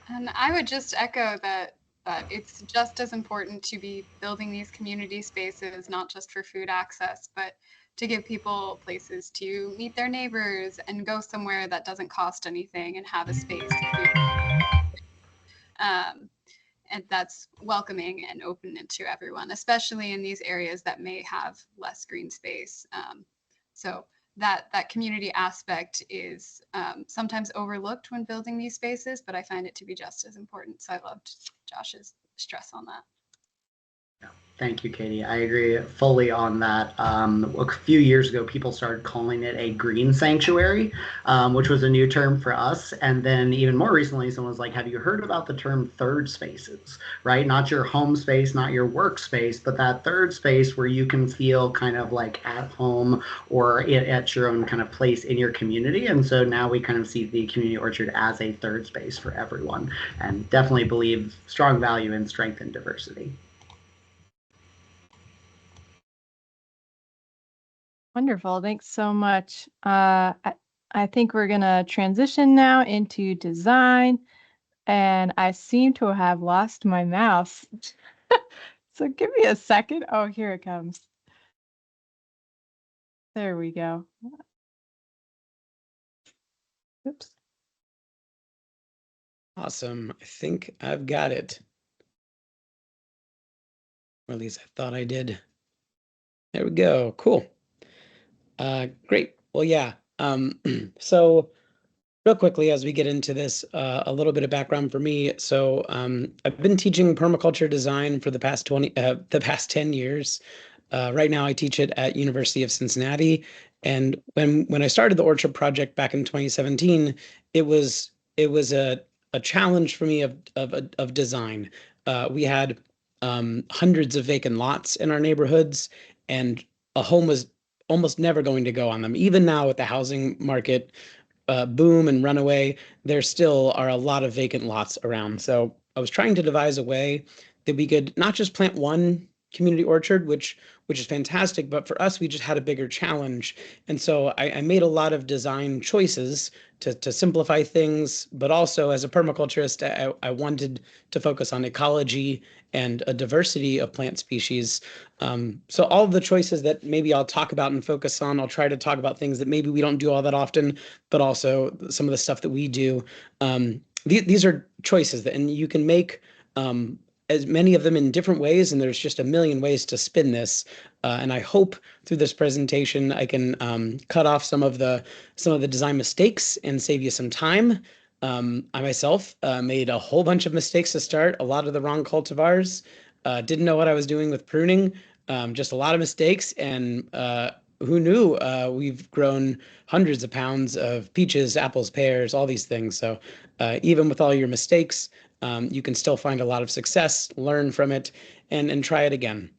And I would just echo that it's just as important to be building these community spaces, not just for food access, but to give people places to meet their neighbors and go somewhere that doesn't cost anything and have a space and that's welcoming and open to everyone, especially in these areas that may have less green space. So that community aspect is sometimes overlooked when building these spaces, but I find it to be just as important. So I loved Josh's stress on that. Thank you, Katie. I agree fully on that. A few years ago, people started calling it a green sanctuary, which was a new term for us. And then even more recently, someone was like, have you heard about the term third spaces, right? Not your home space, not your workspace, but that third space where you can feel kind of like at home or at your own kind of place in your community. And so now we kind of see the community orchard as a third space for everyone, and definitely believe strong value in strength and diversity. Wonderful. Thanks so much. I think we're going to transition now into design, and I seem to have lost my mouse. So give me a second. Oh, here it comes. There we go. Oops. Awesome. I think I've got it. Or at least I thought I did. There we go. Cool. Great. Well, yeah. So real quickly, as we get into this, a little bit of background for me. So I've been teaching permaculture design for the past 10 years. Right now, I teach it at University of Cincinnati. And when I started the Orchard project back in 2017, it was a challenge for me of design. We had hundreds of vacant lots in our neighborhoods, and a home was almost never going to go on them. Even now, with the housing market boom and runaway, there still are a lot of vacant lots around. So I was trying to devise a way that we could not just plant one community orchard, which is fantastic, but for us, we just had a bigger challenge. And so I made a lot of design choices to simplify things, but also as a permaculturist, I wanted to focus on ecology and a diversity of plant species. So all of the choices that maybe I'll talk about and focus on, I'll try to talk about things that maybe we don't do all that often, but also some of the stuff that we do. These are choices that, and you can make as many of them in different ways, and there's just a million ways to spin this. And I hope through this presentation I can cut off some of the design mistakes and save you some time. I myself made a whole bunch of mistakes to start, a lot of the wrong cultivars, didn't know what I was doing with pruning, just a lot of mistakes. And who knew we've grown hundreds of pounds of peaches, apples, pears, all these things. So even with all your mistakes, you can still find a lot of success, learn from it, and try it again.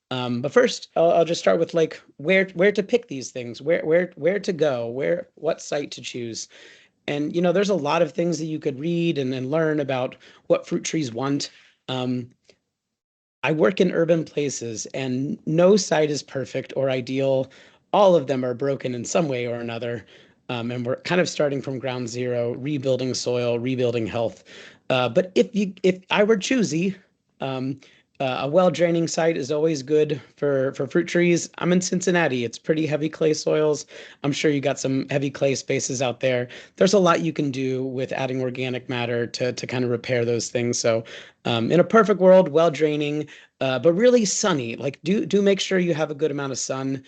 But first, I'll just start with like where to pick these things, where to go, what site to choose. And there's a lot of things that you could read and learn about what fruit trees want. I work in urban places, and no site is perfect or ideal. All of them are broken in some way or another. And we're kind of starting from ground zero, rebuilding soil, rebuilding health. But if I were choosy, a well-draining site is always good for fruit trees. I'm in Cincinnati. It's pretty heavy clay soils. I'm sure you got some heavy clay spaces out there. There's a lot you can do with adding organic matter to kind of repair those things. So in a perfect world, well-draining, but really sunny. Like do make sure you have a good amount of sun.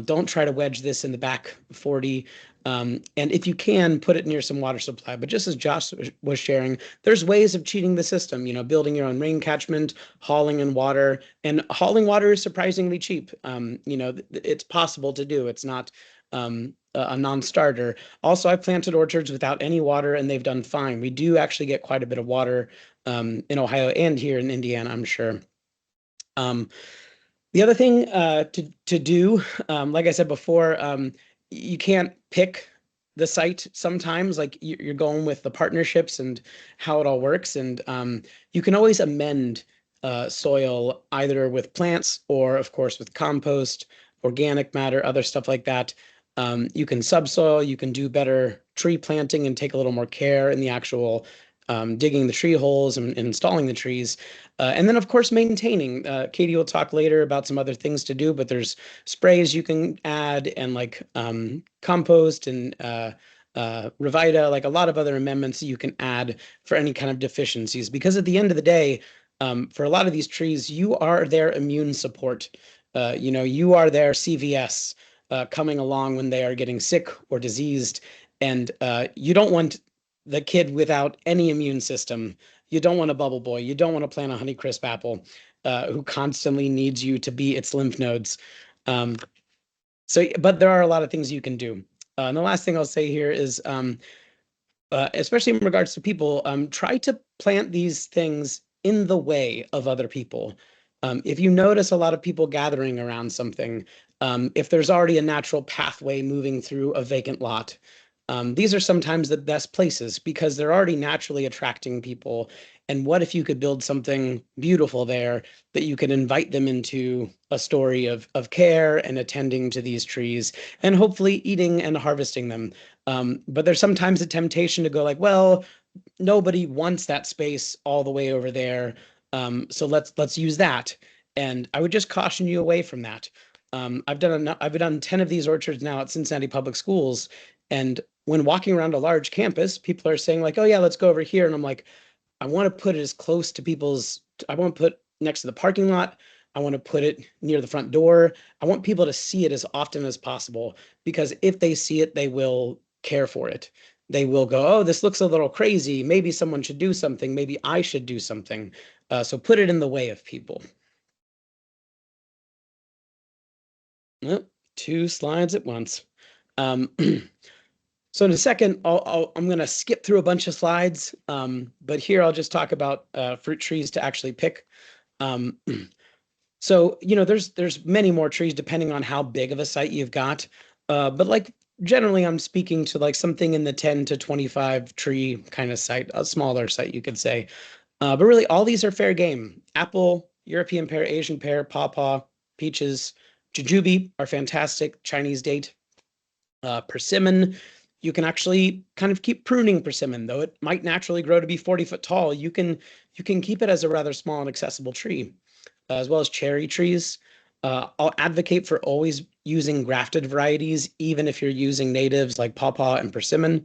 Don't try to wedge this in the back 40. And if you can, put it near some water supply. But just as Josh was sharing, there's ways of cheating the system, building your own rain catchment, hauling in water. And hauling water is surprisingly cheap. It's possible to do. It's not a non-starter. Also, I've planted orchards without any water, and they've done fine. We do actually get quite a bit of water in Ohio and here in Indiana, I'm sure. The other thing to do, like I said before, you can't pick the site sometimes. Like you're going with the partnerships and how it all works, and you can always amend soil either with plants or, of course, with compost, organic matter, other stuff like that. You can subsoil. You can do better tree planting and take a little more care in the actual digging the tree holes and installing the trees. And then, of course, maintaining. Katie will talk later about some other things to do, but there's sprays you can add and like compost and Revita, like a lot of other amendments that you can add for any kind of deficiencies. Because at the end of the day, for a lot of these trees, you are their immune support. You are their CVS coming along when they are getting sick or diseased. And you don't want the kid without any immune system. You don't want a bubble boy. You don't want to plant a Honeycrisp apple who constantly needs you to be its lymph nodes. But there are a lot of things you can do. And the last thing I'll say here is, especially in regards to people, try to plant these things in the way of other people. If you notice a lot of people gathering around something, if there's already a natural pathway moving through a vacant lot, these are sometimes the best places because they're already naturally attracting people. And what if you could build something beautiful there that you could invite them into a story of care and attending to these trees and hopefully eating and harvesting them. But there's sometimes a temptation to go like, well, nobody wants that space all the way over there. So let's use that. And I would just caution you away from that. I've done 10 of these orchards now at Cincinnati Public Schools. And when walking around a large campus, people are saying like, oh yeah, let's go over here. And I'm like, I want to put it as close to I want to put next to the parking lot. I want to put it near the front door. I want people to see it as often as possible because if they see it, they will care for it. They will go, oh, this looks a little crazy. Maybe someone should do something. Maybe I should do something. So put it in the way of people. Oh, 2 slides at once. So in a second, I'm going to skip through a bunch of slides, but here I'll just talk about fruit trees to actually pick. So, there's many more trees depending on how big of a site you've got. But like generally, I'm speaking to like something in the 10 to 25 tree kind of site, a smaller site, you could say. But really, all these are fair game. Apple, European pear, Asian pear, pawpaw, peaches, jujube are fantastic. Chinese date, persimmon. You can actually kind of keep pruning persimmon, though it might naturally grow to be 40 foot tall. You can keep it as a rather small and accessible tree, as well as cherry trees. I'll advocate for always using grafted varieties, even if you're using natives like pawpaw and persimmon.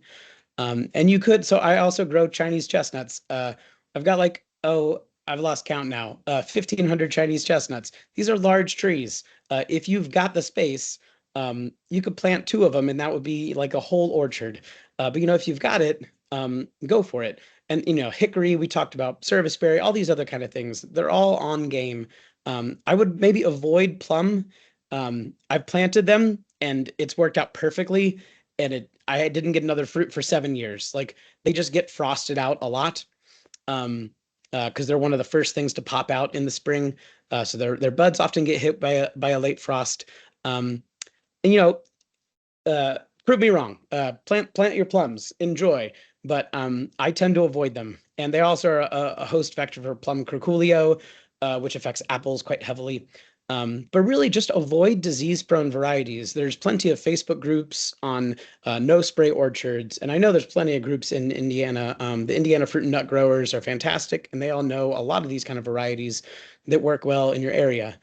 And you could, so I also grow Chinese chestnuts. I've got like, I've lost count now, 1,500 Chinese chestnuts. These are large trees. If you've got the space, you could plant 2 of them and that would be like a whole orchard. But if you've got it, go for it. And hickory, we talked about serviceberry, all these other kind of things. They're all on game. I would maybe avoid plum. I've planted them and it's worked out perfectly. And I didn't get another fruit for 7 years. Like they just get frosted out a lot. Because they're one of the first things to pop out in the spring. So their buds often get hit by a late frost. And prove me wrong. Plant your plums, enjoy. But I tend to avoid them. And they also are a host vector for plum curculio, which affects apples quite heavily. But really just avoid disease-prone varieties. There's plenty of Facebook groups on no-spray orchards. And I know there's plenty of groups in Indiana. The Indiana Fruit and Nut Growers are fantastic. And they all know a lot of these kind of varieties that work well in your area.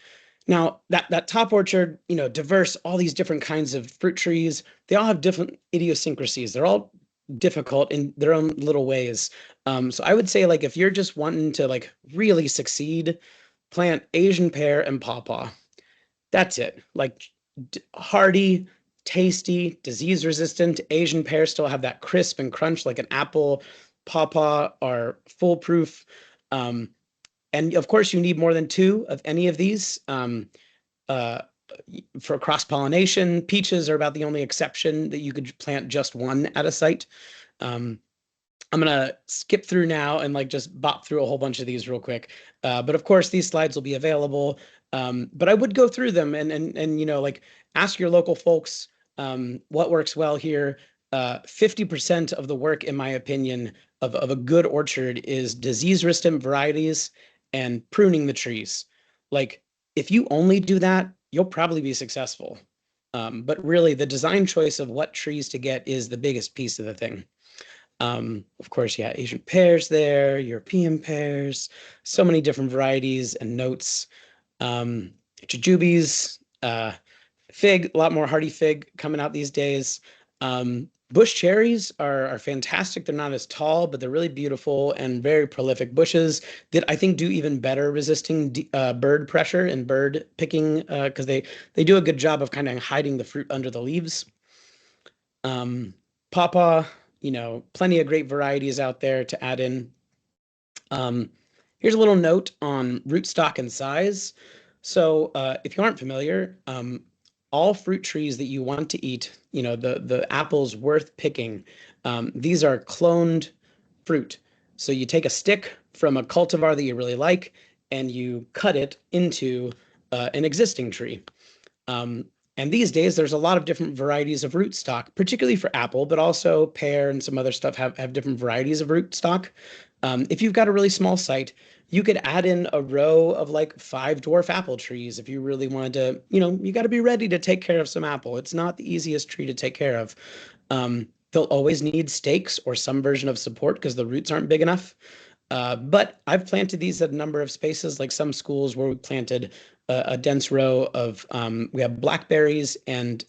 Now, that top orchard, diverse, all these different kinds of fruit trees, they all have different idiosyncrasies. They're all difficult in their own little ways. So I would say, like, if you're just wanting to, like, really succeed, plant Asian pear and pawpaw. That's it. Like, hardy, tasty, disease-resistant. Asian pears still have that crisp and crunch like an apple. Pawpaw are foolproof. And of course, you need more than 2 of any of these. for cross-pollination, peaches are about the only exception that you could plant just one at a site. I'm gonna skip through now and like just bop through a whole bunch of these real quick. But of course, these slides will be available. But I would go through them and you know, like ask your local folks what works well here. 50% of the work, in my opinion, of a good orchard is disease-resistant varieties and pruning the trees. Like if you only do that, you'll probably be successful. But really, the design choice of what trees to get is the biggest piece of the thing. Of course, yeah, Asian pears there, European pears, so many different varieties and notes. Jujubes, fig, a lot more hardy fig coming out these days. Bush cherries are fantastic. They're not as tall, but they're really beautiful and very prolific bushes that I think do even better resisting bird pressure and bird picking because they do a good job of kind of hiding the fruit under the leaves. Pawpaw, you know, plenty of great varieties out there to add in. Here's a little note on rootstock and size. So if you aren't familiar, all fruit trees that you want to eat, you know, the apples worth picking, these are cloned fruit. So you take a stick from a cultivar that you really like and you cut it into an existing tree. And these days, there's a lot of different varieties of rootstock, particularly for apple, but also pear and some other stuff have different varieties of rootstock. If you've got a really small site, you could add in a row of like 5 dwarf apple trees if you really wanted to, you know, you got to be ready to take care of some apple. It's not the easiest tree to take care of. They'll always need stakes or some version of support because the roots aren't big enough. But I've planted these at a number of spaces, like some schools where we planted a dense row of, we have blackberries and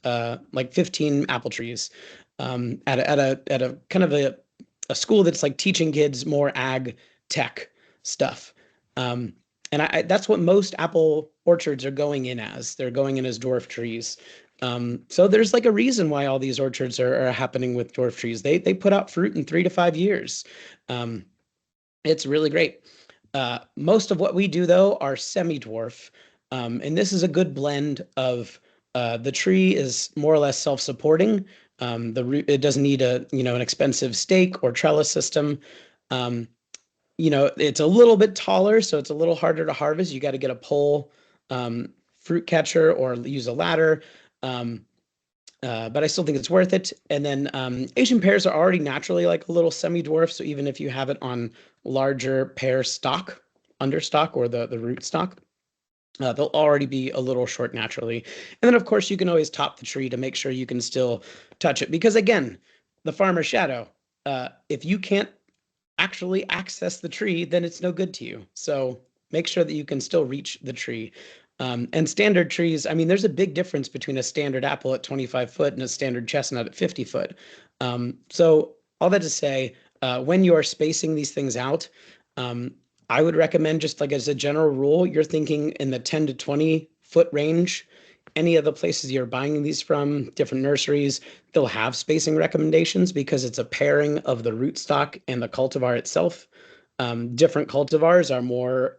like 15 apple trees at a kind of a school that's like teaching kids more ag tech stuff. And that's what most apple orchards are going in as. They're going in as dwarf trees. So there's like a reason why all these orchards are happening with dwarf trees. They put out fruit in 3 to 5 years. It's really great. Most of what we do, though, are semi-dwarf. And this is a good blend of the tree is more or less self-supporting. The root, it doesn't need an expensive stake or trellis system. You know, it's a little bit taller, so it's a little harder to harvest. You got to get a pole fruit catcher or use a ladder. But I still think it's worth it. And then Asian pears are already naturally like a little semi-dwarf. So even if you have it on larger pear stock, understock, or the root stock, they'll already be a little short naturally. And then, of course, you can always top the tree to make sure you can still touch it. Because again, the farmer's shadow, if you can't actually access the tree, then it's no good to you. So make sure that you can still reach the tree. And standard trees, I mean, there's a big difference between a standard apple at 25 foot and a standard chestnut at 50 foot. So all that to say, when you are spacing these things out, I would recommend, just like as a general rule, you're thinking in the 10 to 20 foot range. Any of the places you're buying these from, different nurseries, they'll have spacing recommendations because it's a pairing of the rootstock and the cultivar itself. Different cultivars are more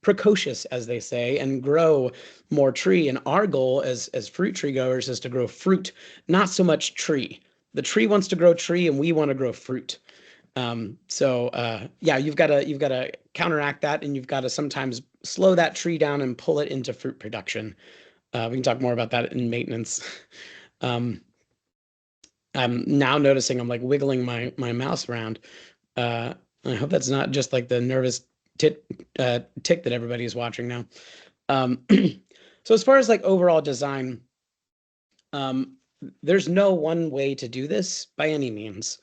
precocious, as they say, and grow more tree. And our goal as fruit tree growers is to grow fruit, not so much tree. The tree wants to grow tree, and we want to grow fruit. Yeah, you've got to counteract that, and you've got to sometimes slow that tree down and pull it into fruit production. We can talk more about that in maintenance. I'm now noticing I'm like wiggling my mouse around. I hope that's not just like the nervous tick that everybody is watching now. So as far as like overall design, there's no one way to do this by any means.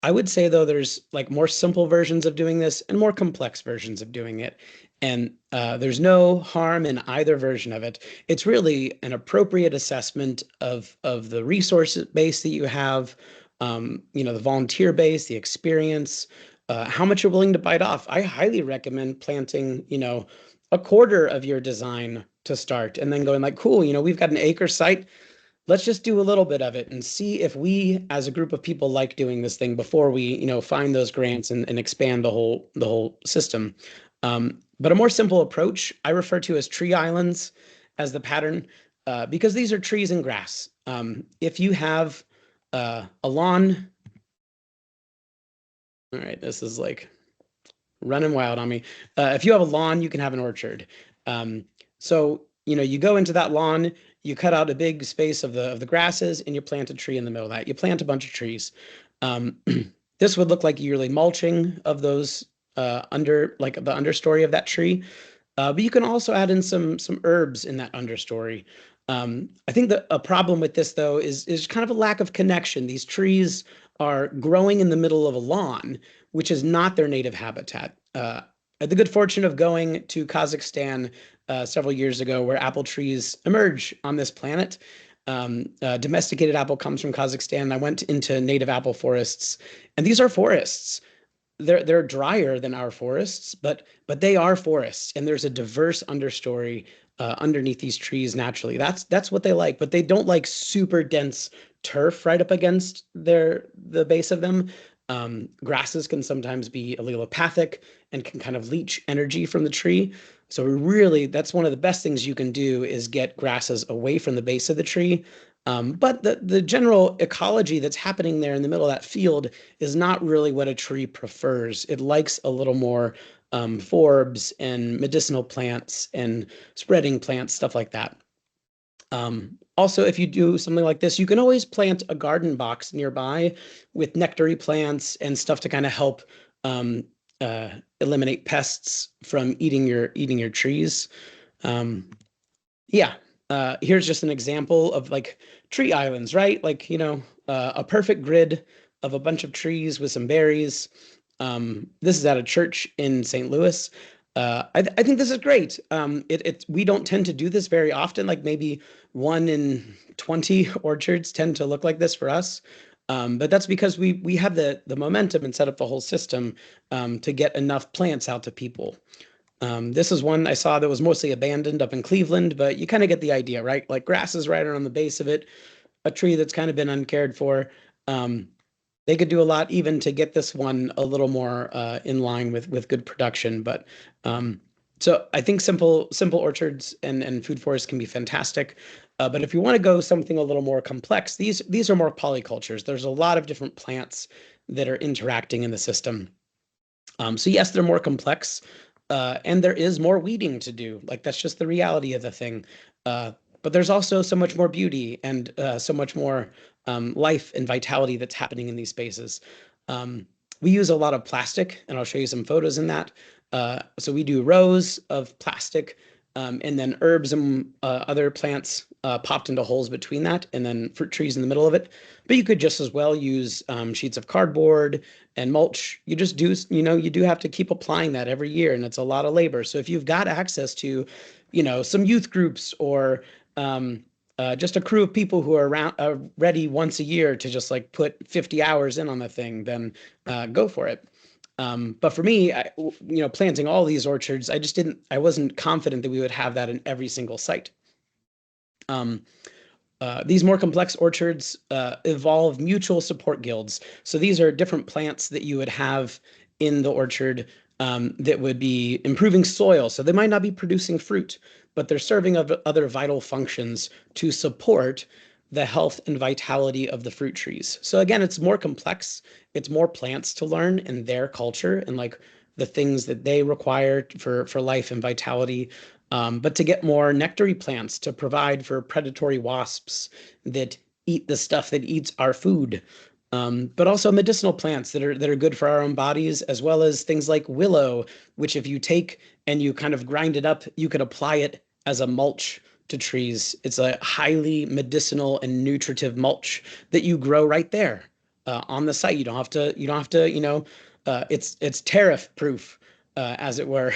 I would say, though, there's like more simple versions of doing this and more complex versions of doing it. And there's no harm in either version of it. It's really an appropriate assessment of the resource base that you have, the volunteer base, the experience, how much you're willing to bite off. I highly recommend planting, a quarter of your design to start and then going like, cool, we've got an acre site. Let's just do a little bit of it and see if we as a group of people like doing this thing before we, find those grants and expand the whole system. But a more simple approach I refer to as tree islands. as the pattern because these are trees and grass. If you have a lawn, all right, this is like running wild on me. If you have a lawn, you can have an orchard. So, you go into that lawn, you cut out a big space of the grasses, and you plant a tree in the middle of that. You plant a bunch of trees. This would look like yearly mulching of those under, like the understory of that tree. But you can also add in some herbs in that understory. I think that a problem with this, though, is kind of a lack of connection. These trees are growing in the middle of a lawn, which is not their native habitat. I had the good fortune of going to Kazakhstan several years ago, where apple trees emerge on this planet. Domesticated apple comes from Kazakhstan. I went into native apple forests, and these are forests. They're drier than our forests, but they are forests, and there's a diverse understory underneath these trees naturally. That's what they like, but they don't like super dense turf right up against the base of them. Grasses can sometimes be allelopathic and can kind of leach energy from the tree. So really, that's one of the best things you can do is get grasses away from the base of the tree. But the general ecology that's happening there in the middle of that field is not really what a tree prefers. It likes a little more forbs and medicinal plants and spreading plants, stuff like that. Also, if you do something like this, you can always plant a garden box nearby with nectary plants and stuff to kind of help eliminate pests from eating your trees. Here's just an example of like tree islands, right? Like, a perfect grid of a bunch of trees with some berries. This is at a church in St. Louis. I think this is great. We don't tend to do this very often, like maybe 1 in 20 orchards tend to look like this for us. But that's because we have the momentum and set up the whole system to get enough plants out to people. This is one I saw that was mostly abandoned up in Cleveland, but you kind of get the idea, right? Like grass is right around the base of it, a tree that's kind of been uncared for. They could do a lot even to get this one a little more in line with good production. But so I think simple orchards and food forests can be fantastic. But if you want to go something a little more complex, these are more polycultures. There's a lot of different plants that are interacting in the system. So yes, they're more complex. And there is more weeding to do. Like that's just the reality of the thing. But there's also so much more beauty and so much more life and vitality that's happening in these spaces. We use a lot of plastic, and I'll show you some photos in that. So we do rows of plastic and then herbs and other plants popped into holes between that, and then fruit trees in the middle of it. But you could just as well use sheets of cardboard and mulch. You just do, you do have to keep applying that every year, and it's a lot of labor. So if you've got access to, some youth groups or just a crew of people who are ready once a year to just like put 50 hours in on the thing, then go for it. But for me, planting all these orchards, I wasn't confident that we would have that in every single site. These more complex orchards evolve mutual support guilds. So these are different plants that you would have in the orchard that would be improving soil. So they might not be producing fruit, but they're serving other vital functions to support the health and vitality of the fruit trees. So again, it's more complex. It's more plants to learn and their culture and like the things that they require for life and vitality. But to get more nectary plants to provide for predatory wasps that eat the stuff that eats our food. But also medicinal plants that are good for our own bodies, as well as things like willow, which if you take and you kind of grind it up, you could apply it as a mulch to trees. It's a highly medicinal and nutritive mulch that you grow right there on the site. You don't have to, it's tariff proof, as it were.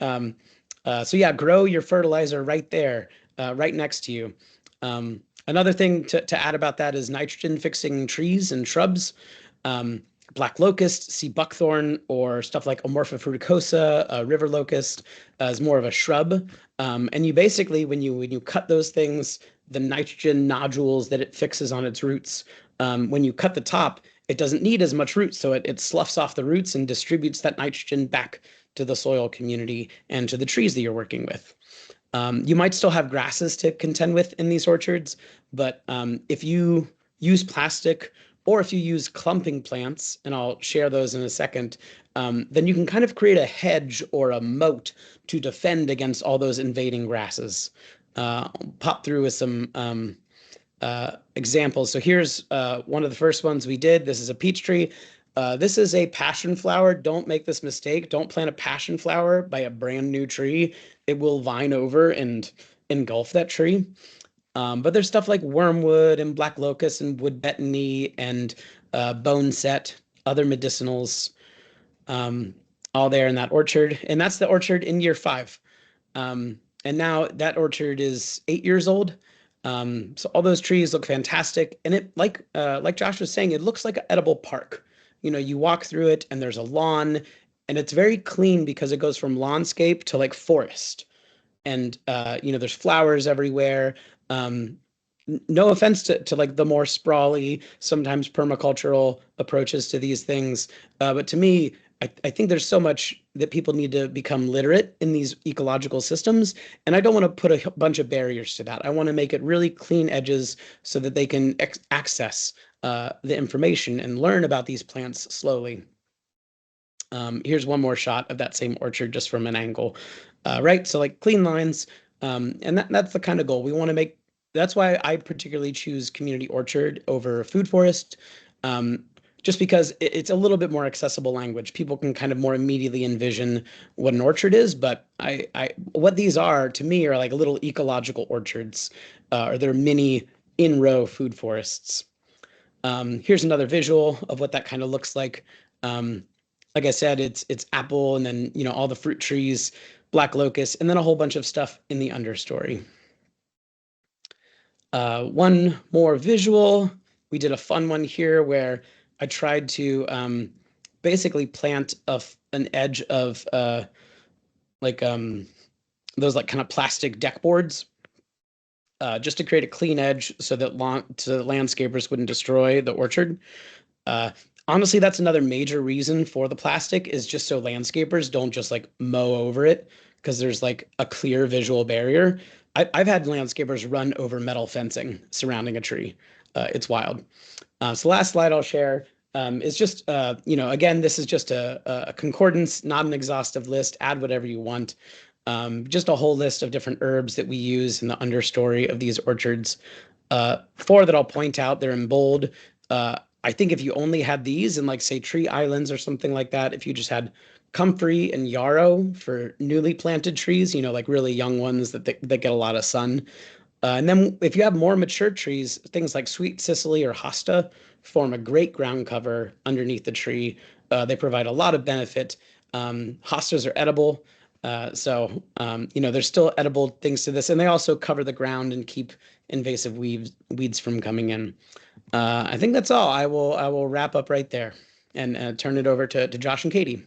So yeah, grow your fertilizer right there, right next to you. Another thing to add about that is nitrogen fixing trees and shrubs. Black locust, sea buckthorn, or stuff like Amorpha fruticosa, river locust is more of a shrub. And you basically, when you cut those things, the nitrogen nodules that it fixes on its roots, when you cut the top, it doesn't need as much roots, so it sloughs off the roots and distributes that nitrogen back to the soil community and to the trees that you're working with. You might still have grasses to contend with in these orchards, but if you use plastic or if you use clumping plants, and I'll share those in a second, then you can kind of create a hedge or a moat to defend against all those invading grasses. I'll pop through with some examples. So here's one of the first ones we did. This is a peach tree. This is a passion flower. Don't make this mistake. Don't plant a passion flower by a brand new tree. It will vine over and engulf that tree. But there's stuff like wormwood and black locust and wood betony and boneset, other medicinals, all there in that orchard. And that's the orchard in year 5. And now that orchard is 8 years old. So all those trees look fantastic. And it, like Josh was saying, it looks like an edible park. You know, you walk through it and there's a lawn, and it's very clean because it goes from lawnscape to like forest. And you know, there's flowers everywhere. No offense to like the more sprawly, sometimes permacultural approaches to these things, but to me, I think there's so much that people need to become literate in these ecological systems, and I don't want to put a bunch of barriers to that. I want to make it really clean edges so that they can access the information and learn about these plants slowly. Here's one more shot of that same orchard just from an angle, right? So like clean lines, and that's the kind of goal we want to make. That's why I particularly choose community orchard over food forest, just because it's a little bit more accessible language. People can kind of more immediately envision what an orchard is, but what these are to me are like little ecological orchards, or they're mini in-row food forests. Here's another visual of what that kind of looks like. Like I said, it's apple, and then, you know, all the fruit trees, black locust, and then a whole bunch of stuff in the understory. One more visual. We did a fun one here where I tried to basically plant an edge of those like kind of plastic deck boards, just to create a clean edge so that landscapers wouldn't destroy the orchard. Honestly, that's another major reason for the plastic, is just so landscapers don't just like mow over it, because there's like a clear visual barrier. I've had landscapers run over metal fencing surrounding a tree. It's wild. So last slide I'll share is just, you know, again, this is just a concordance, not an exhaustive list. Add whatever you want. Just a whole list of different herbs that we use in the understory of these orchards. 4 that I'll point out, they're in bold. I think if you only had these in like, say, tree islands or something like that, if you just had comfrey and yarrow for newly planted trees, you know, like really young ones that get a lot of sun. And then if you have more mature trees, things like sweet Sicily or hosta form a great ground cover underneath the tree. They provide a lot of benefit. Hostas are edible. So, you know, there's still edible things to this, and they also cover the ground and keep invasive weeds from coming in. I think that's all. I will wrap up right there and turn it over to Josh and Katie.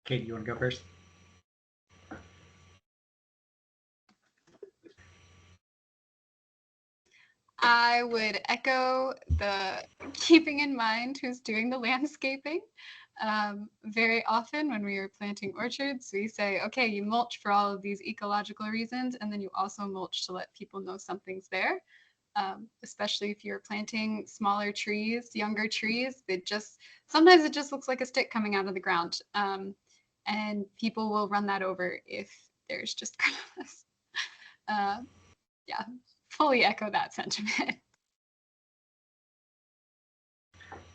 Katie, you want to go first? I would echo the keeping in mind who's doing the landscaping. Very often when we are planting orchards, we say, okay, you mulch for all of these ecological reasons, and then you also mulch to let people know something's there. Especially if you're planting smaller trees, younger trees, sometimes it just looks like a stick coming out of the ground. And people will run that over if there's just grass. Yeah, fully echo that sentiment.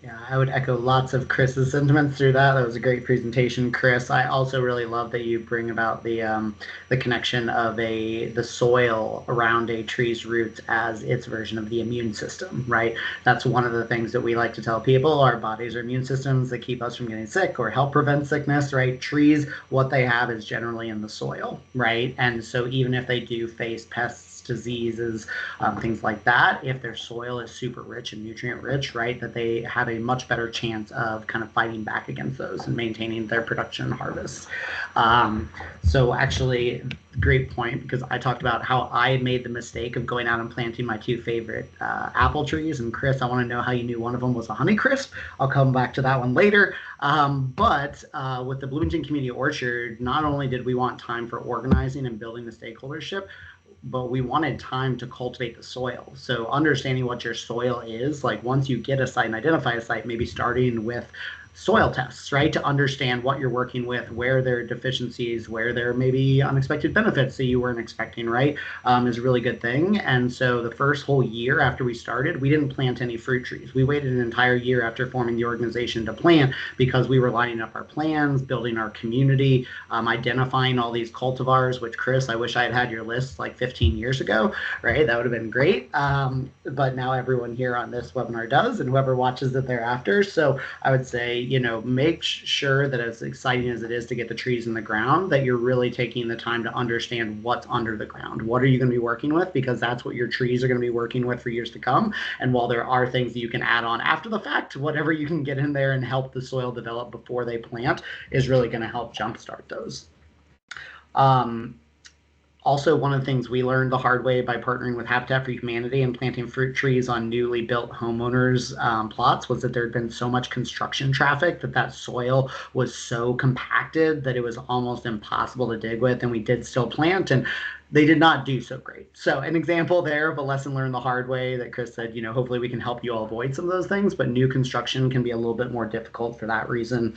Yeah, I would echo lots of Chris's sentiments through that. That was a great presentation, Chris. I also really love that you bring about the connection of the soil around a tree's roots as its version of the immune system, right? That's one of the things that we like to tell people. Our bodies are immune systems that keep us from getting sick or help prevent sickness, right? Trees, what they have is generally in the soil, right? And so even if they do face pests diseases, things like that. If their soil is super rich and nutrient rich, right, that they have a much better chance of kind of fighting back against those and maintaining their production and harvest. So actually, great point, because I talked about how I made the mistake of going out and planting my 2 favorite apple trees. And Chris, I want to know how you knew one of them was a Honeycrisp. I'll come back to that one later. But with the Bloomington Community Orchard, not only did we want time for organizing and building the stakeholdership, but we wanted time to cultivate the soil. So understanding what your soil is, like once you get a site and identify a site, maybe starting with soil tests, right? To understand what you're working with, where there are deficiencies, where there may be unexpected benefits that you weren't expecting, right? Is a really good thing. And so the first whole year after we started, we didn't plant any fruit trees. We waited an entire year after forming the organization to plant, because we were lining up our plans, building our community, identifying all these cultivars, which Chris, I wish I had had your list like 15 years ago, right? That would have been great. But now everyone here on this webinar does, and whoever watches it thereafter. So I would say, make sure that as exciting as it is to get the trees in the ground, that you're really taking the time to understand what's under the ground. What are you going to be working with? Because that's what your trees are going to be working with for years to come. And while there are things that you can add on after the fact, whatever you can get in there and help the soil develop before they plant is really going to help jumpstart those. Also, one of the things we learned the hard way by partnering with Habitat for Humanity and planting fruit trees on newly built homeowners' plots was that there had been so much construction traffic that soil was so compacted that it was almost impossible to dig with, and we did still plant, and they did not do so great. So an example there of a lesson learned the hard way that Chris said, hopefully we can help you all avoid some of those things, but new construction can be a little bit more difficult for that reason.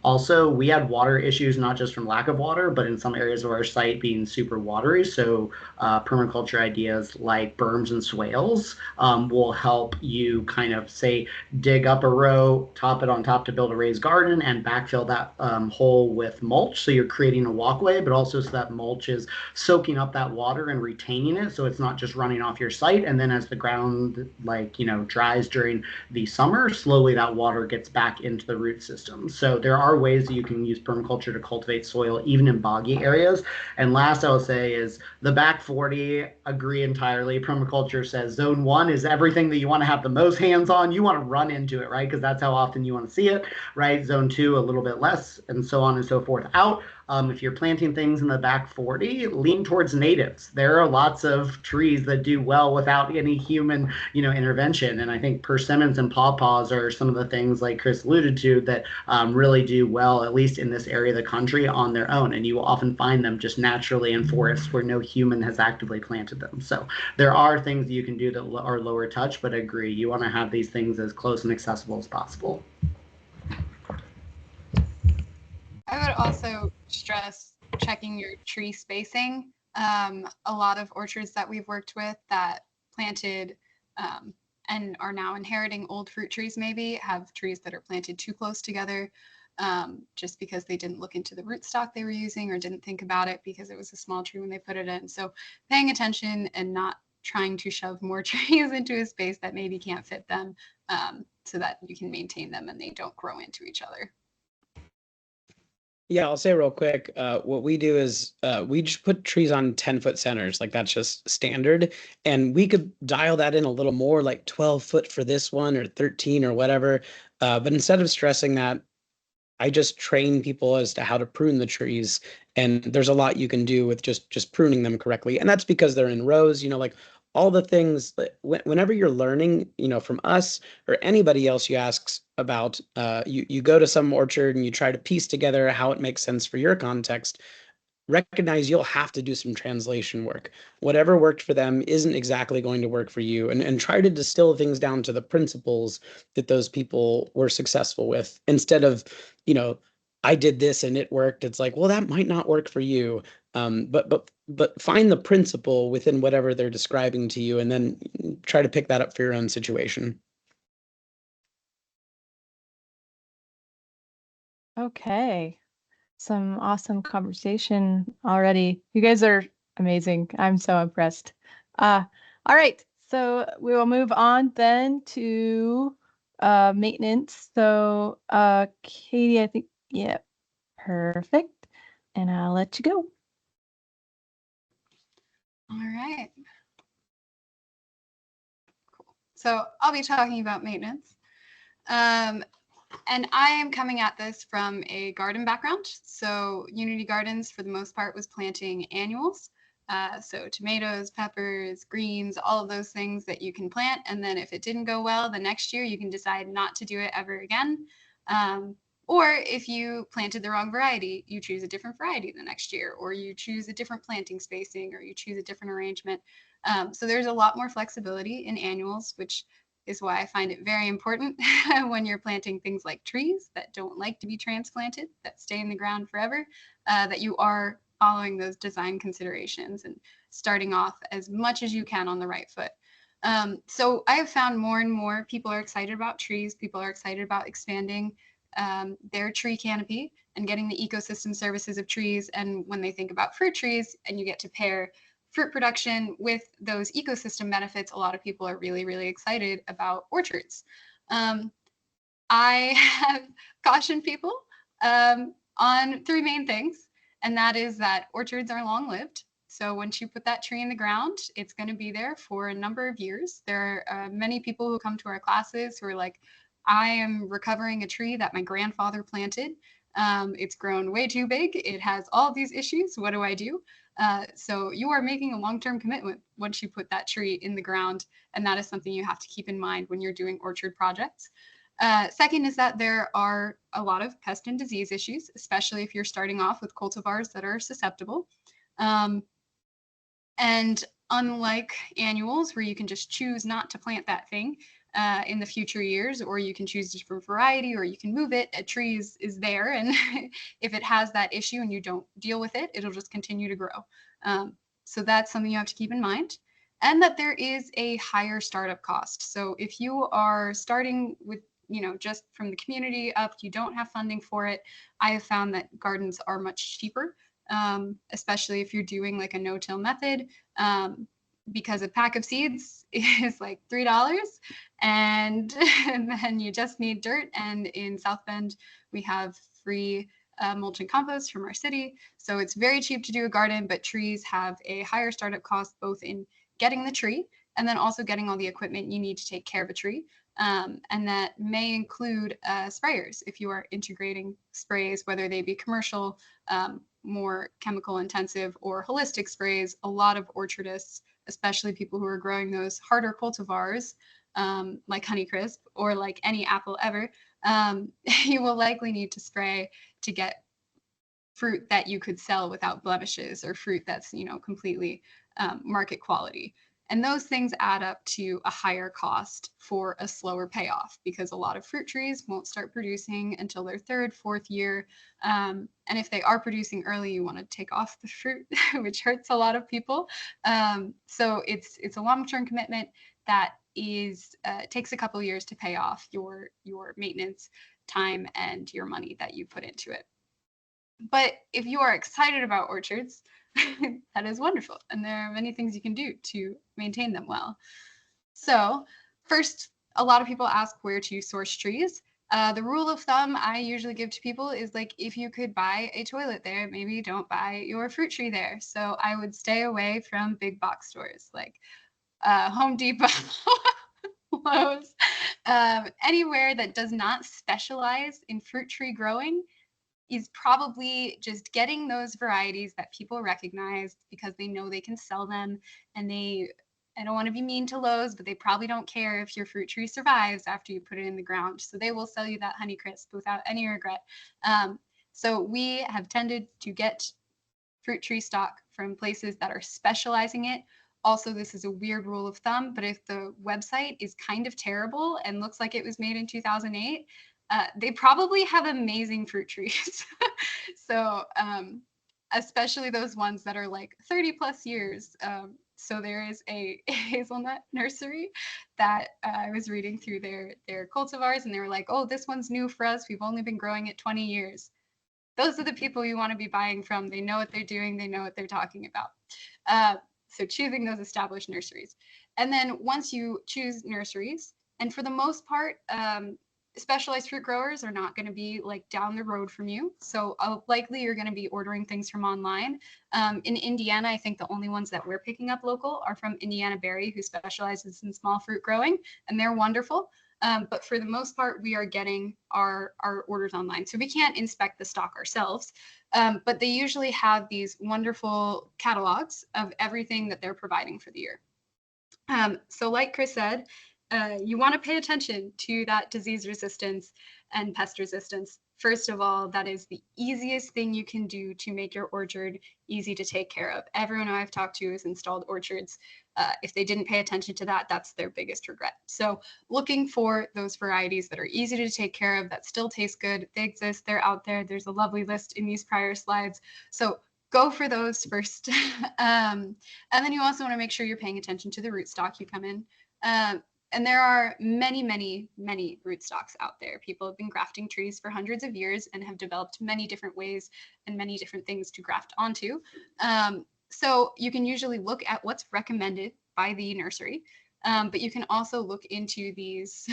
Also, we had water issues, not just from lack of water, but in some areas of our site being super watery. So permaculture ideas like berms and swales will help you kind of say, dig up a row, top it on top to build a raised garden, and backfill that hole with mulch. So you're creating a walkway, but also so that mulch is soaking up that water and retaining it, so it's not just running off your site. And then as the ground dries during the summer, slowly that water gets back into the root system. So there are ways that you can use permaculture to cultivate soil even in boggy areas. And last I will say is the back 40, agree entirely. Permaculture says zone 1 is everything that you want to have the most hands on. You want to run into it, right? Because that's how often you want to see it, right? Zone 2 a little bit less, and so on and so forth out. If you're planting things in the back 40, lean towards natives. There are lots of trees that do well without any human, intervention. And I think persimmons and pawpaws are some of the things, like Chris alluded to, that really do well, at least in this area of the country, on their own. And you will often find them just naturally in forests where no human has actively planted them. So there are things that you can do that are lower touch, but agree, you want to have these things as close and accessible as possible. I would also stress checking your tree spacing. A lot of orchards that we've worked with that planted and are now inheriting old fruit trees maybe have trees that are planted too close together just because they didn't look into the rootstock they were using or didn't think about it because it was a small tree when they put it in. So paying attention and not trying to shove more trees into a space that maybe can't fit them so that you can maintain them and they don't grow into each other. Yeah, I'll say real quick, what we do is we just put trees on 10-foot centers, like that's just standard. And we could dial that in a little more, like 12 foot for this one or 13 or whatever. But instead of stressing that, I just train people as to how to prune the trees. And there's a lot you can do with just pruning them correctly. And that's because they're in rows, like all the things that whenever you're learning, from us or anybody else you ask about, you go to some orchard and you try to piece together how it makes sense for your context. Recognize you'll have to do some translation work. Whatever worked for them isn't exactly going to work for you, and try to distill things down to the principles that those people were successful with instead of, I did this and it worked. It's like, well, that might not work for you. But find the principle within whatever they're describing to you and then try to pick that up for your own situation. Okay. Some awesome conversation already. You guys are amazing. I'm so impressed. All right. So we will move on then to maintenance. So Katie, I think, yeah, perfect. And I'll let you go. All right. Cool. So I'll be talking about maintenance. And I am coming at this from a garden background. So Unity Gardens, for the most part, was planting annuals. So tomatoes, peppers, greens, all of those things that you can plant. And then if it didn't go well, the next year you can decide not to do it ever again. Or if you planted the wrong variety, you choose a different variety the next year, or you choose a different planting spacing, or you choose a different arrangement. So there's a lot more flexibility in annuals, which is why I find it very important when you're planting things like trees that don't like to be transplanted, that stay in the ground forever, that you are following those design considerations and starting off as much as you can on the right foot. So I have found more and more people are excited about trees. People are excited about expanding their tree canopy and getting the ecosystem services of trees. And when they think about fruit trees and you get to pair fruit production with those ecosystem benefits, a lot of people are really, really excited about orchards. I have cautioned people on three main things, and that is that orchards are long-lived. So once you put that tree in the ground, it's going to be there for a number of years. There are many people who come to our classes who are like, I am recovering a tree that my grandfather planted. It's grown way too big. It has all these issues. What do I do? So you are making a long-term commitment once you put that tree in the ground, and that is something you have to keep in mind when you're doing orchard projects. Second is that there are a lot of pest and disease issues, especially if you're starting off with cultivars that are susceptible. And unlike annuals, where you can just choose not to plant that thing in the future years, or you can choose a different variety, or you can move it, a tree is there. And if it has that issue and you don't deal with it, it'll just continue to grow. So that's something you have to keep in mind. And that there is a higher startup cost. So if you are starting with, just from the community up, you don't have funding for it, I have found that gardens are much cheaper. Especially if you're doing like a no-till method, because a pack of seeds is like $3, and then you just need dirt. And in South Bend, we have free mulch and compost from our city. So it's very cheap to do a garden, but trees have a higher startup cost, both in getting the tree and then also getting all the equipment you need to take care of a tree. And that may include sprayers if you are integrating sprays, whether they be commercial, more chemical intensive, or holistic sprays. A lot of orchardists, especially people who are growing those harder cultivars like Honeycrisp or like any apple ever, you will likely need to spray to get fruit that you could sell without blemishes, or fruit that's completely market quality. And those things add up to a higher cost for a slower payoff, because a lot of fruit trees won't start producing until their third, fourth year. And if they are producing early, you want to take off the fruit, which hurts a lot of people. So it's a long-term commitment that takes a couple of years to pay off your maintenance time and your money that you put into it. But if you are excited about orchards, that is wonderful. And there are many things you can do to maintain them well. So first, a lot of people ask where to source trees. The rule of thumb I usually give to people is like, if you could buy a toilet there, maybe don't buy your fruit tree there. So I would stay away from big box stores like Home Depot, Lowe's, anywhere that does not specialize in fruit tree growing is probably just getting those varieties that people recognize because they know they can sell them. And I don't want to be mean to Lowe's, but they probably don't care if your fruit tree survives after you put it in the ground. So they will sell you that Honeycrisp without any regret. So we have tended to get fruit tree stock from places that are specializing it. Also, this is a weird rule of thumb, but if the website is kind of terrible and looks like it was made in 2008, they probably have amazing fruit trees. So especially those ones that are like 30 plus years. So there is a hazelnut nursery that I was reading through their cultivars, and they were like, oh, this one's new for us. We've only been growing it 20 years. Those are the people you want to be buying from. They know what they're doing. They know what they're talking about. So choosing those established nurseries. And then once you choose nurseries, and for the most part, specialized fruit growers are not going to be like down the road from you. So likely you're going to be ordering things from online. In Indiana, I think the only ones that we're picking up local are from Indiana Berry, who specializes in small fruit growing, and they're wonderful. But for the most part, we are getting our orders online. So we can't inspect the stock ourselves, but they usually have these wonderful catalogs of everything that they're providing for the year. So like Chris said, you want to pay attention to that disease resistance and pest resistance. First of all, that is the easiest thing you can do to make your orchard easy to take care of. Everyone I've talked to has installed orchards. If they didn't pay attention to that, that's their biggest regret. So looking for those varieties that are easy to take care of, that still taste good, they exist, they're out there. There's a lovely list in these prior slides. So go for those first. And then you also want to make sure you're paying attention to the rootstock you come in. And there are many, many, many rootstocks out there. People have been grafting trees for hundreds of years and have developed many different ways and many different things to graft onto. So you can usually look at what's recommended by the nursery, but you can also look into these.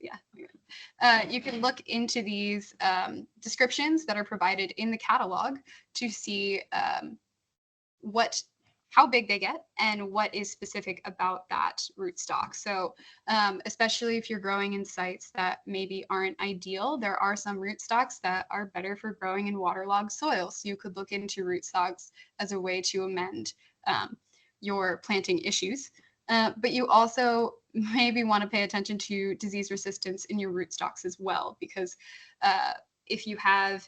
You can look into these descriptions that are provided in the catalog to see how big they get and what is specific about that rootstock. So especially if you're growing in sites that maybe aren't ideal, there are some rootstocks that are better for growing in waterlogged soil. So you could look into rootstocks as a way to amend your planting issues. But you also maybe want to pay attention to disease resistance in your rootstocks as well, because if you have